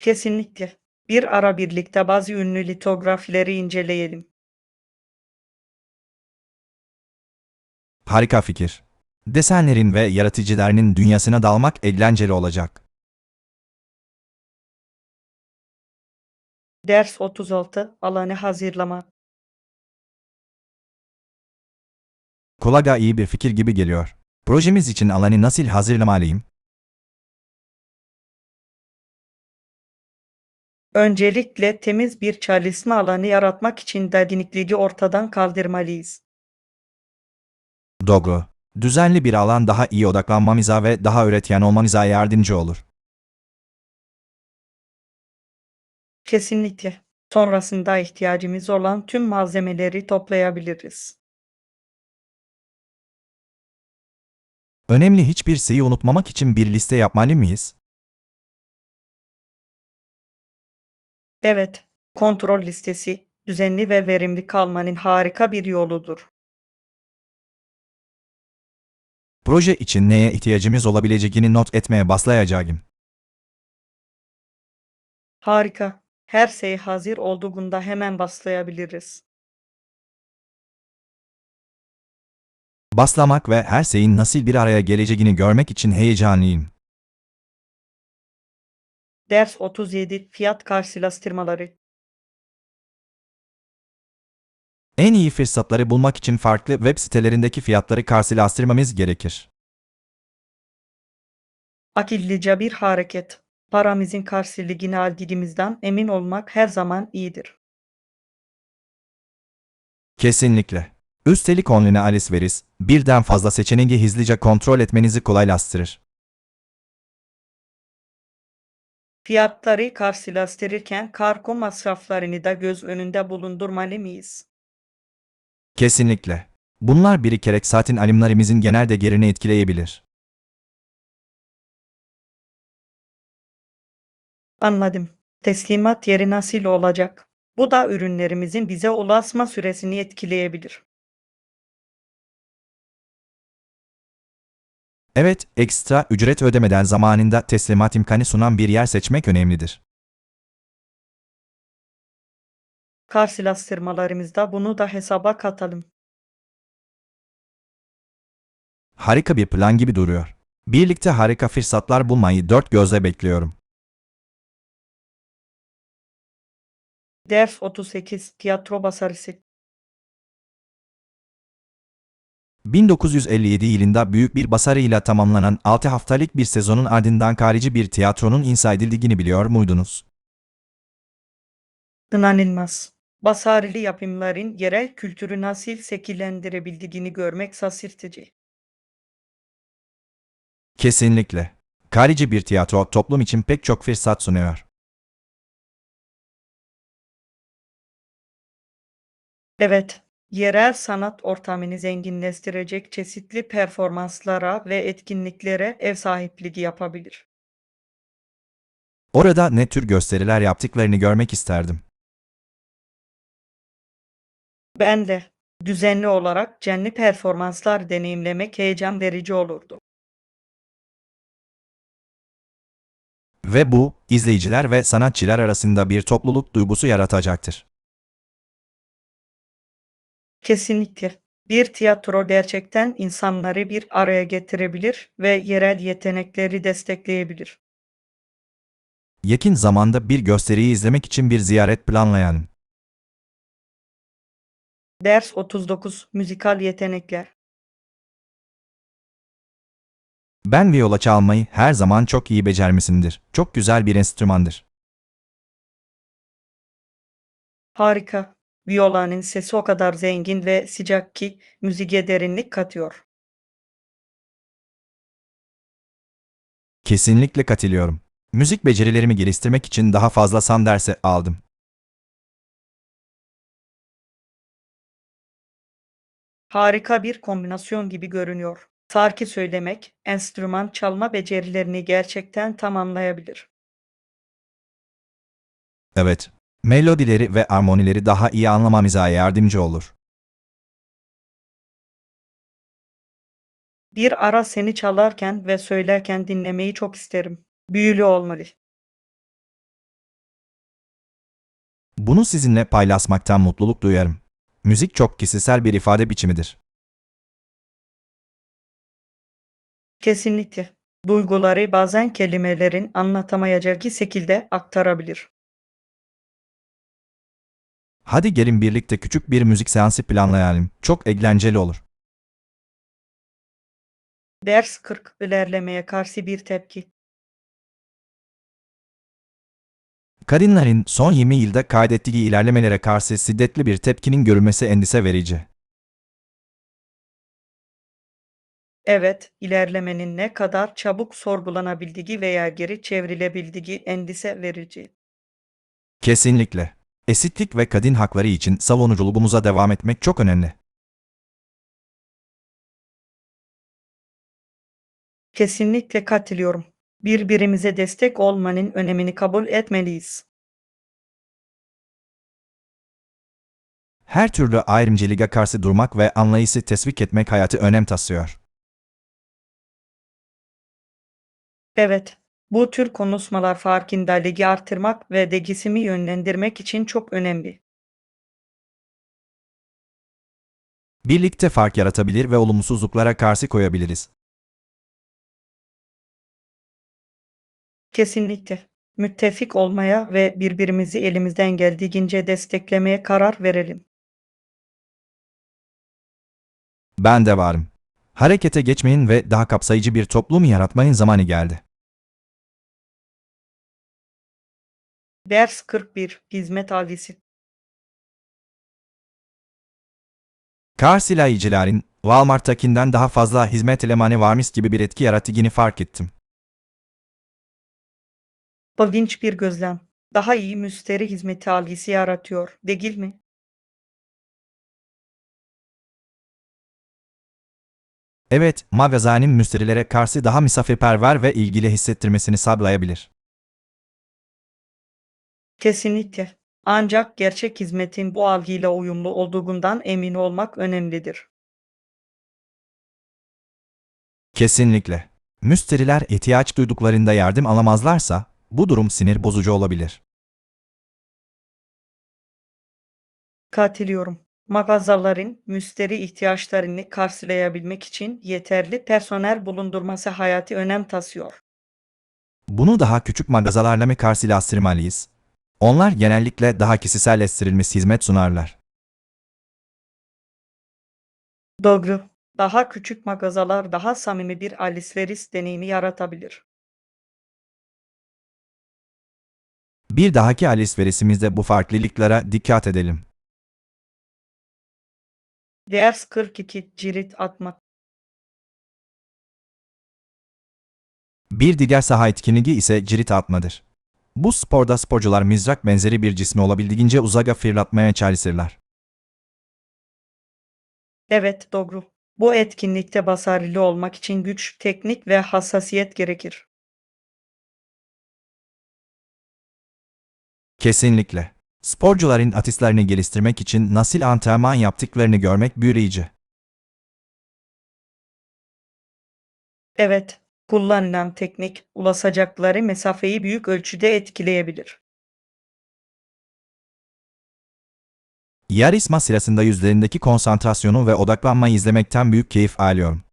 Kesinlikle. Bir ara birlikte bazı ünlü litografileri inceleyelim. Harika fikir. Desenlerin ve yaratıcılarının dünyasına dalmak eğlenceli olacak. Ders 36 Alanı hazırlama. Kulağa iyi bir fikir gibi geliyor. Projemiz için alanı nasıl hazırlamalıyım? Öncelikle temiz bir çalışma alanı yaratmak için derinlikleri ortadan kaldırmalıyız. Doğru. Düzenli bir alan daha iyi odaklanmamıza ve daha üretken olmamıza yardımcı olur. Kesinlikle. Sonrasında ihtiyacımız olan tüm malzemeleri toplayabiliriz. Önemli hiçbir şeyi unutmamak için bir liste yapmalı mıyız? Evet, kontrol listesi düzenli ve verimli kalmanın harika bir yoludur. Proje için neye ihtiyacımız olabileceğini not etmeye başlayacağım. Harika. Her şey hazır olduğunda hemen başlayabiliriz. Başlamak ve her şeyin nasıl bir araya geleceğini görmek için heyecanlıyım. Ders 37 Fiyat karşılaştırmaları. En iyi fırsatları bulmak için farklı web sitelerindeki fiyatları karşılaştırmamız gerekir. Akıllıca bir hareket. Paramızın karşılığını aldığımızdan emin olmak her zaman iyidir. Kesinlikle. Üstelik online alışveriş, birden fazla seçeneği hızlıca kontrol etmenizi kolaylaştırır. Fiyatları karşılaştırırken kargo masraflarını da göz önünde bulundurmalı mıyız? Kesinlikle. Bunlar birikerek satın alımlarımızın genel değerini etkileyebilir. Anladım. Teslimat yeri nasıl olacak? Bu da ürünlerimizin bize ulaşma süresini etkileyebilir. Evet, ekstra ücret ödemeden zamanında teslimat imkanı sunan bir yer seçmek önemlidir. Karşılaştırmalarımızda bunu da hesaba katalım. Harika bir plan gibi duruyor. Birlikte harika fırsatlar bulmayı dört gözle bekliyorum. Ders 38 Tiyatro Başarısı. 1957 yılında büyük bir başarıyla tamamlanan 6 haftalık bir sezonun ardından harici bir tiyatronun inşa edildiğini biliyor muydunuz? İnanılmaz. Başarılı yapımların yerel kültürü nasıl şekillendirebildiğini görmek şaşırtıcı. Kesinlikle. Harici bir tiyatro toplum için pek çok fırsat sunuyor. Evet, yerel sanat ortamını zenginleştirecek çeşitli performanslara ve etkinliklere ev sahipliği yapabilir. Orada ne tür gösteriler yaptıklarını görmek isterdim. Ben de düzenli olarak canlı performanslar deneyimlemek heyecan verici olurdu. Ve bu, izleyiciler ve sanatçılar arasında bir topluluk duygusu yaratacaktır. Kesinlikle. Bir tiyatro gerçekten insanları bir araya getirebilir ve yerel yetenekleri destekleyebilir. Yakın zamanda bir gösteriyi izlemek için bir ziyaret planlayalım. Ders 39 Müzikal Yetenekler. Ben viola çalmayı her zaman çok iyi becermişimdir. Çok güzel bir enstrümandır. Harika. Viola'nın sesi o kadar zengin ve sıcak ki müziğe derinlik katıyor. Kesinlikle katılıyorum. Müzik becerilerimi geliştirmek için daha fazla san dersi aldım. Harika bir kombinasyon gibi görünüyor. Şarkı söylemek, enstrüman çalma becerilerini gerçekten tamamlayabilir. Evet. Melodileri ve armonileri daha iyi anlamamıza yardımcı olur. Bir ara seni çalarken ve söylerken dinlemeyi çok isterim. Büyülü olmalı. Bunu sizinle paylaşmaktan mutluluk duyarım. Müzik çok kişisel bir ifade biçimidir. Kesinlikle. Duyguları bazen kelimelerin anlatamayacağı şekilde aktarabilir. Hadi gelin birlikte küçük bir müzik seansı planlayalım. Çok eğlenceli olur. Ders 40 ilerlemeye karşı bir tepki. Kadınların son 20 yılda kaydettiği ilerlemelere karşı şiddetli bir tepkinin görülmesi endişe verici. Evet, ilerlemenin ne kadar çabuk sorgulanabildiği veya geri çevrilebildiği endişe verici. Kesinlikle. Eşitlik ve kadın hakları için savunuculuğumuza devam etmek çok önemli. Kesinlikle katılıyorum. Birbirimize destek olmanın önemini kabul etmeliyiz. Her türlü ayrımcılığa karşı durmak ve anlayışı teşvik etmek hayatı önem taşıyor. Evet, bu tür konuşmalar farkındalığı artırmak ve değişimi yönlendirmek için çok önemli. Birlikte fark yaratabilir ve olumsuzluklara karşı koyabiliriz. Kesinlikle. Müttefik olmaya ve birbirimizi elimizden geldiğince desteklemeye karar verelim. Ben de varım. Harekete geçmeyin ve daha kapsayıcı bir toplum yaratmanın zamanı geldi. Ders 41 Hizmet Avcısı. Karşılayıcıların Walmart'takinden daha fazla hizmet elemanı varmış gibi bir etki yarattığını fark ettim. İlginç bir gözlem. Daha iyi müşteri hizmeti algısı yaratıyor, değil mi? Evet, mağazanın müşterilere karşı daha misafirperver ve ilgili hissettirmesini sağlayabilir. Kesinlikle. Ancak gerçek hizmetin bu algıyla uyumlu olduğundan emin olmak önemlidir. Kesinlikle. Müşteriler ihtiyaç duyduklarında yardım alamazlarsa, bu durum sinir bozucu olabilir. Katılıyorum. Mağazaların müşteri ihtiyaçlarını karşılayabilmek için yeterli personel bulundurması hayati önem taşıyor. Bunu daha küçük mağazalarla mı karşılaştırmalıyız? Onlar genellikle daha kişiselleştirilmiş hizmet sunarlar. Doğru. Daha küçük mağazalar daha samimi bir alışveriş deneyimi yaratabilir. Bir dahaki alışverişimizde bu farklılıklara dikkat edelim. Ders 42 cirit atmak. Bir diğer saha etkinliği ise cirit atmadır. Bu sporda sporcular mızrak benzeri bir cismi olabildiğince uzağa fırlatmaya çalışırlar. Evet, doğru. Bu etkinlikte başarılı olmak için güç, teknik ve hassasiyet gerekir. Kesinlikle. Sporcuların atışlarını geliştirmek için nasıl antrenman yaptıklarını görmek büyüleyici. Evet, kullanılan teknik ulaşacakları mesafeyi büyük ölçüde etkileyebilir. Yarışma sırasında yüzlerindeki konsantrasyonu ve odaklanmayı izlemekten büyük keyif alıyorum.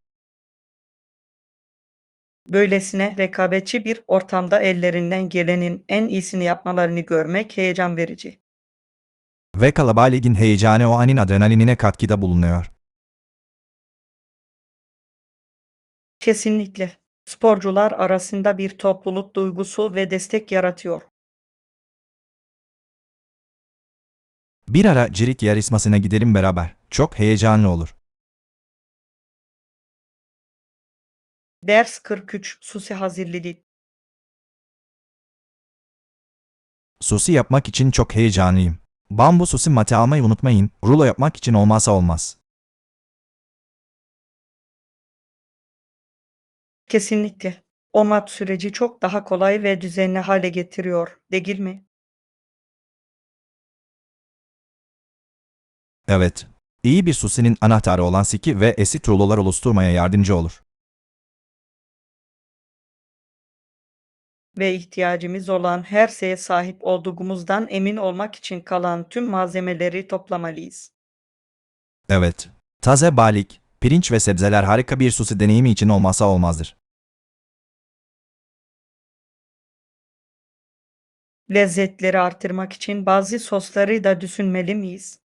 Böylesine rekabetçi bir ortamda ellerinden gelenin en iyisini yapmalarını görmek heyecan verici. Ve kalabalığın heyecanı o anın adrenalinine katkıda bulunuyor. Kesinlikle. Sporcular arasında bir topluluk duygusu ve destek yaratıyor. Bir ara cirit yarışmasına gidelim beraber. Çok heyecanlı olur. Ders 43 Susi hazırladı. Sushi yapmak için çok heyecanlıyım. Bambu sushi mate almayı unutmayın. Rulo yapmak için olmazsa olmaz. Kesinlikle. OMAP süreci çok daha kolay ve düzenli hale getiriyor, değil mi? Evet. İyi bir sushi'nin anahtarı olan siki ve esit rulolar oluşturmaya yardımcı olur. Ve ihtiyacımız olan her şeye sahip olduğumuzdan emin olmak için kalan tüm malzemeleri toplamalıyız. Evet. Taze balık, pirinç ve sebzeler harika bir sushi deneyimi için olmazsa olmazdır. Lezzetleri artırmak için bazı sosları da düşünmeli miyiz?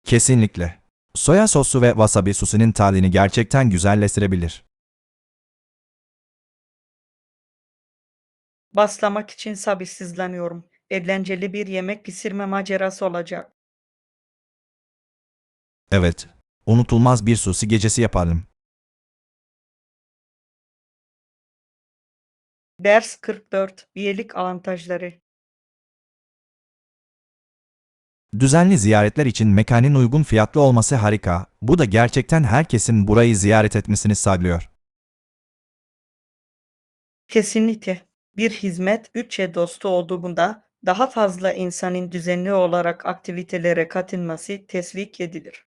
Kesinlikle. Soya sosu ve wasabi sushi'nin tadını gerçekten güzelleştirebilir. Başlamak için sabırsızlanıyorum. Eğlenceli bir yemek pişirme macerası olacak. Evet. Unutulmaz bir sushi gecesi yapalım. Ders 44 Üyelik avantajları. Düzenli ziyaretler için mekanın uygun fiyatlı olması harika. Bu da gerçekten herkesin burayı ziyaret etmesini sağlıyor. Kesinlikle. Bir hizmet bütçe dostu olduğunda daha fazla insanın düzenli olarak aktivitelere katılması teşvik edilir.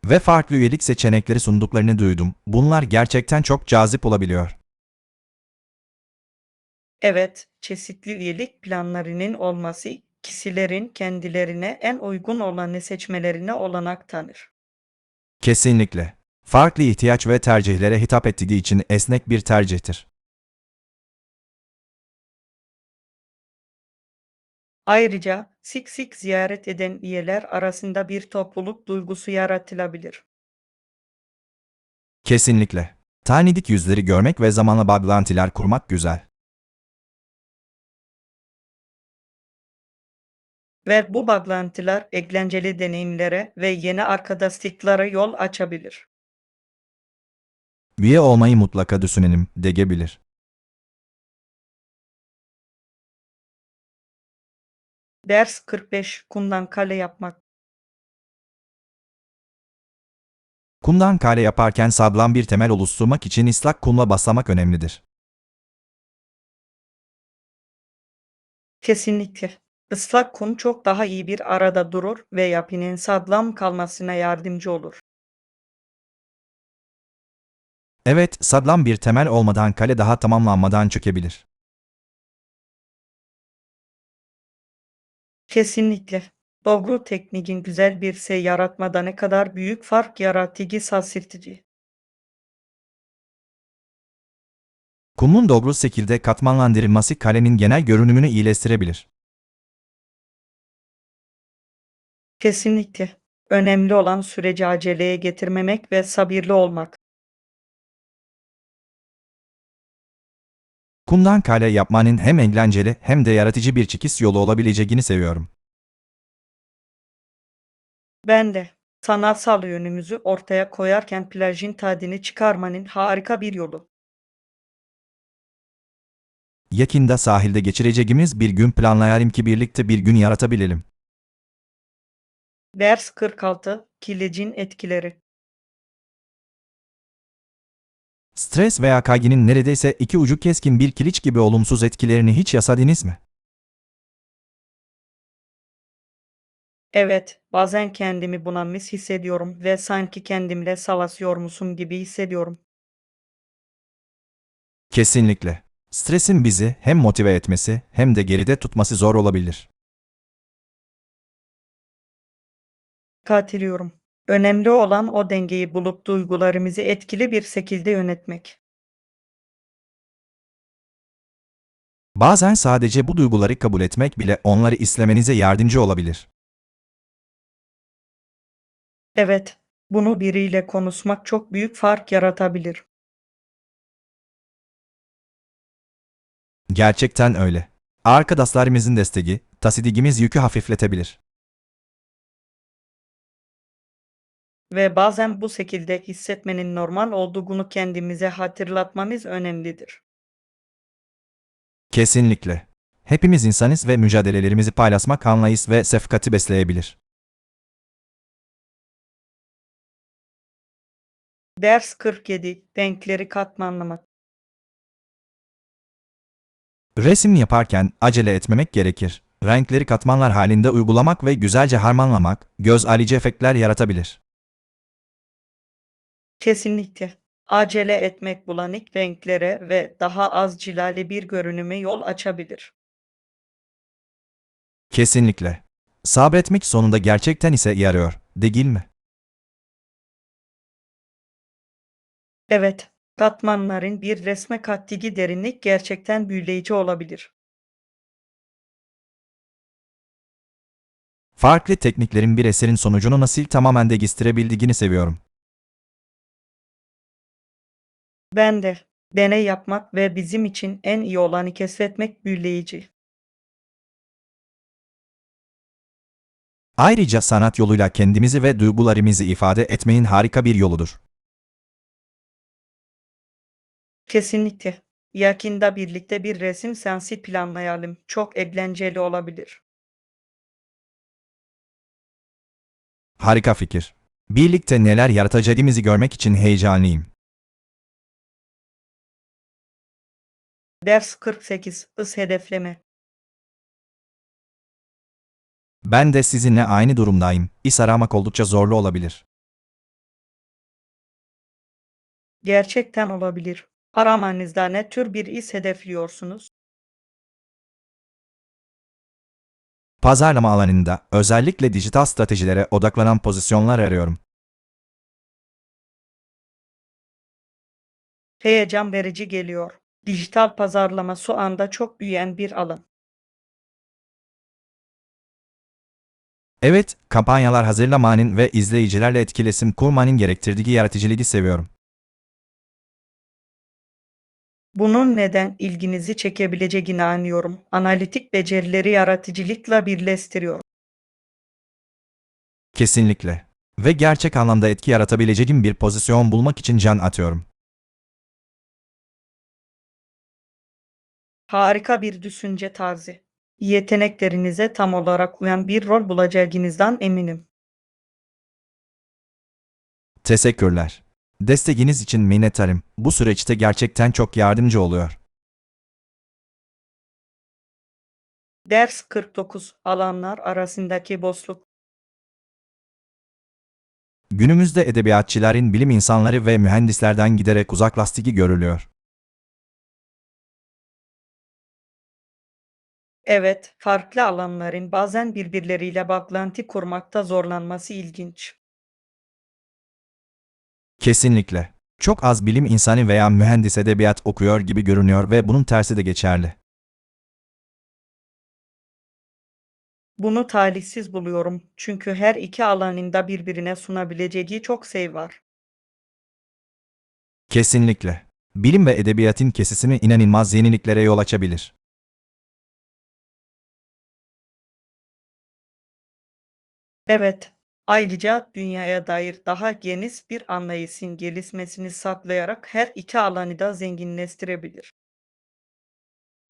Ve farklı üyelik seçenekleri sunduklarını duydum. Bunlar gerçekten çok cazip olabiliyor. Evet, çeşitli üyelik planlarının olması kişilerin kendilerine en uygun olanı seçmelerine olanak tanır. Kesinlikle. Farklı ihtiyaç ve tercihlere hitap ettiği için esnek bir tercihtir. Ayrıca sık sık ziyaret eden üyeler arasında bir topluluk duygusu yaratılabilir. Kesinlikle. Tanıdık yüzleri görmek ve zamanla bağlantılar kurmak güzel. Ve bu bağlantılar eğlenceli deneyimlere ve yeni arkadaşlıklara yol açabilir. Üye olmayı mutlaka düşünelim, degebilir. Ders 45 Kumdan kale yapmak. Kumdan kare yaparken sağlam bir temel oluşturmak için ıslak kumla baslamak önemlidir. Kesinlikle. Islak kum çok daha iyi bir arada durur ve yapının sağlam kalmasına yardımcı olur. Evet, sağlam bir temel olmadan kale daha tamamlanmadan çökebilir. Kesinlikle. Doğru tekniğin güzel bir şey yaratmada ne kadar büyük fark yarattığı şaşırtıcı. Kumun doğru şekilde katmanlandırılması kalenin genel görünümünü iyileştirebilir. Kesinlikle. Önemli olan süreci aceleye getirmemek ve sabırlı olmak. Kumdan kale yapmanın hem eğlenceli hem de yaratıcı bir çıkış yolu olabileceğini seviyorum. Ben de sanatsal yönümüzü ortaya koyarken plajın tadını çıkarmanın harika bir yolu. Yakında sahilde geçireceğimiz bir gün planlayalım ki birlikte bir gün yaratabilelim. Ders 46. Kilicin etkileri. Stres veya kaygının neredeyse iki ucu keskin bir kiliç gibi olumsuz etkilerini hiç yaşadınız mı? Evet, bazen kendimi bunalmış hissediyorum ve sanki kendimle savaşıyormuşum gibi hissediyorum. Kesinlikle. Stresin bizi hem motive etmesi hem de geride tutması zor olabilir. Katılıyorum. Önemli olan o dengeyi bulup duygularımızı etkili bir şekilde yönetmek. Bazen sadece bu duyguları kabul etmek bile onları istemenize yardımcı olabilir. Evet, bunu biriyle konuşmak çok büyük fark yaratabilir. Gerçekten öyle. Arkadaşlarımızın desteği, taşıdığımız yükü hafifletebilir. Ve bazen bu şekilde hissetmenin normal olduğunu kendimize hatırlatmamız önemlidir. Kesinlikle. Hepimiz insanız ve mücadelelerimizi paylaşmak anlayış ve şefkati besleyebilir. Ders 47. Renkleri katmanlamak. Resim yaparken acele etmemek gerekir. Renkleri katmanlar halinde uygulamak ve güzelce harmanlamak, göz alıcı efektler yaratabilir. Kesinlikle. Acele etmek bulanık renklere ve daha az cilali bir görünüme yol açabilir. Kesinlikle. Sabretmek sonunda gerçekten ise yarıyor, değil mi? Evet, katmanların bir resme kattığı derinlik gerçekten büyüleyici olabilir. Farklı tekniklerin bir eserin sonucunu nasıl tamamen değiştirebildiğini seviyorum. Ben de deney yapmak ve bizim için en iyi olanı keşfetmek büyüleyici. Ayrıca sanat yoluyla kendimizi ve duygularımızı ifade etmenin harika bir yoludur. Kesinlikle. Yakında birlikte bir resim seansı planlayalım. Çok eğlenceli olabilir. Harika fikir. Birlikte neler yaratacağımızı görmek için heyecanlıyım. Ders 48. Hız hedefleme. Ben de sizinle aynı durumdayım. İş aramak oldukça zorlu olabilir. Gerçekten olabilir. Aramanızda ne tür bir iş hedefliyorsunuz? Pazarlama alanında özellikle dijital stratejilere odaklanan pozisyonlar arıyorum. Heyecan verici geliyor. Dijital pazarlama şu anda çok büyüyen bir alan. Evet, kampanyalar hazırlamanın ve izleyicilerle etkileşim kurmanın gerektirdiği yaratıcılığı seviyorum. Bunun neden ilginizi çekebileceğini anlıyorum. Analitik becerileri yaratıcılıkla birleştiriyor. Kesinlikle. Ve gerçek anlamda etki yaratabileceğim bir pozisyon bulmak için can atıyorum. Harika bir düşünce tarzı. Yeteneklerinize tam olarak uyan bir rol bulacağınızdan eminim. Teşekkürler. Desteğiniz için minnettarım. Bu süreçte gerçekten çok yardımcı oluyor. Ders 49. Alanlar arasındaki boşluk. Günümüzde edebiyatçıların bilim insanları ve mühendislerden giderek uzaklaştığı görülüyor. Evet, farklı alanların bazen birbirleriyle bağlantı kurmakta zorlanması ilginç. Kesinlikle. Çok az bilim insanı veya mühendis edebiyat okuyor gibi görünüyor ve bunun tersi de geçerli. Bunu talihsiz buluyorum çünkü her iki alanın da birbirine sunabileceği çok şey var. Kesinlikle. Bilim ve edebiyatın kesişimi inanılmaz yeniliklere yol açabilir. Evet, ayrıca dünyaya dair daha geniş bir anlayışın gelişmesini sağlayarak her iki alanı da zenginleştirebilir.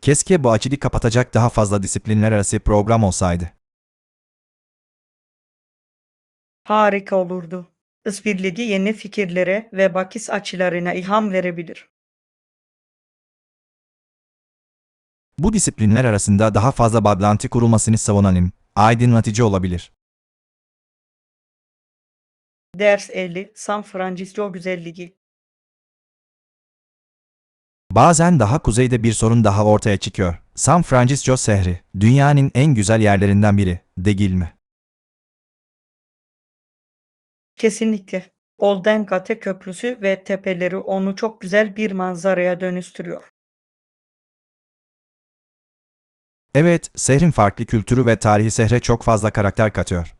Keşke bu açığı kapatacak daha fazla disiplinler arası program olsaydı. Harika olurdu. İşbirliği yeni fikirlere ve bakış açılarına ilham verebilir. Bu disiplinler arasında daha fazla bağlantı kurulmasını savunalım. Aydınlatıcı olabilir. Ders 50. San Francisco güzelliği. Bazen daha kuzeyde bir sorun daha ortaya çıkıyor. San Francisco şehri, dünyanın en güzel yerlerinden biri, değil mi? Kesinlikle. Golden Gate Köprüsü ve tepeleri onu çok güzel bir manzaraya dönüştürüyor. Evet, şehrin farklı kültürü ve tarihi şehre çok fazla karakter katıyor.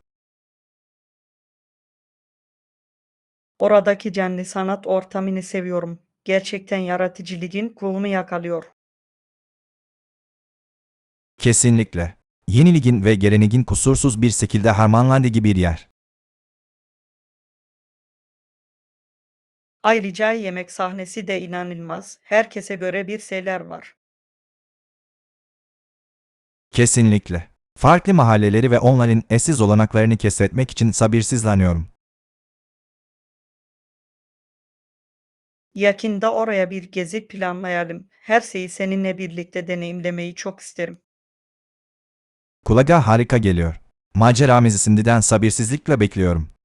Oradaki canlı sanat ortamını seviyorum. Gerçekten yaratıcılığın ruhunu yakalıyor. Kesinlikle. Yeniliğin ve geleneğin kusursuz bir şekilde harmanlandığı bir yer. Ayrıca yemek sahnesi de inanılmaz. Herkese göre bir şeyler var. Kesinlikle. Farklı mahalleleri ve onların eşsiz olanaklarını keşfetmek için sabırsızlanıyorum. Yakında oraya bir gezi planlayalım. Her şeyi seninle birlikte deneyimlemeyi çok isterim. Kulağa harika geliyor. Maceramızı şimdiden sabırsızlıkla bekliyorum.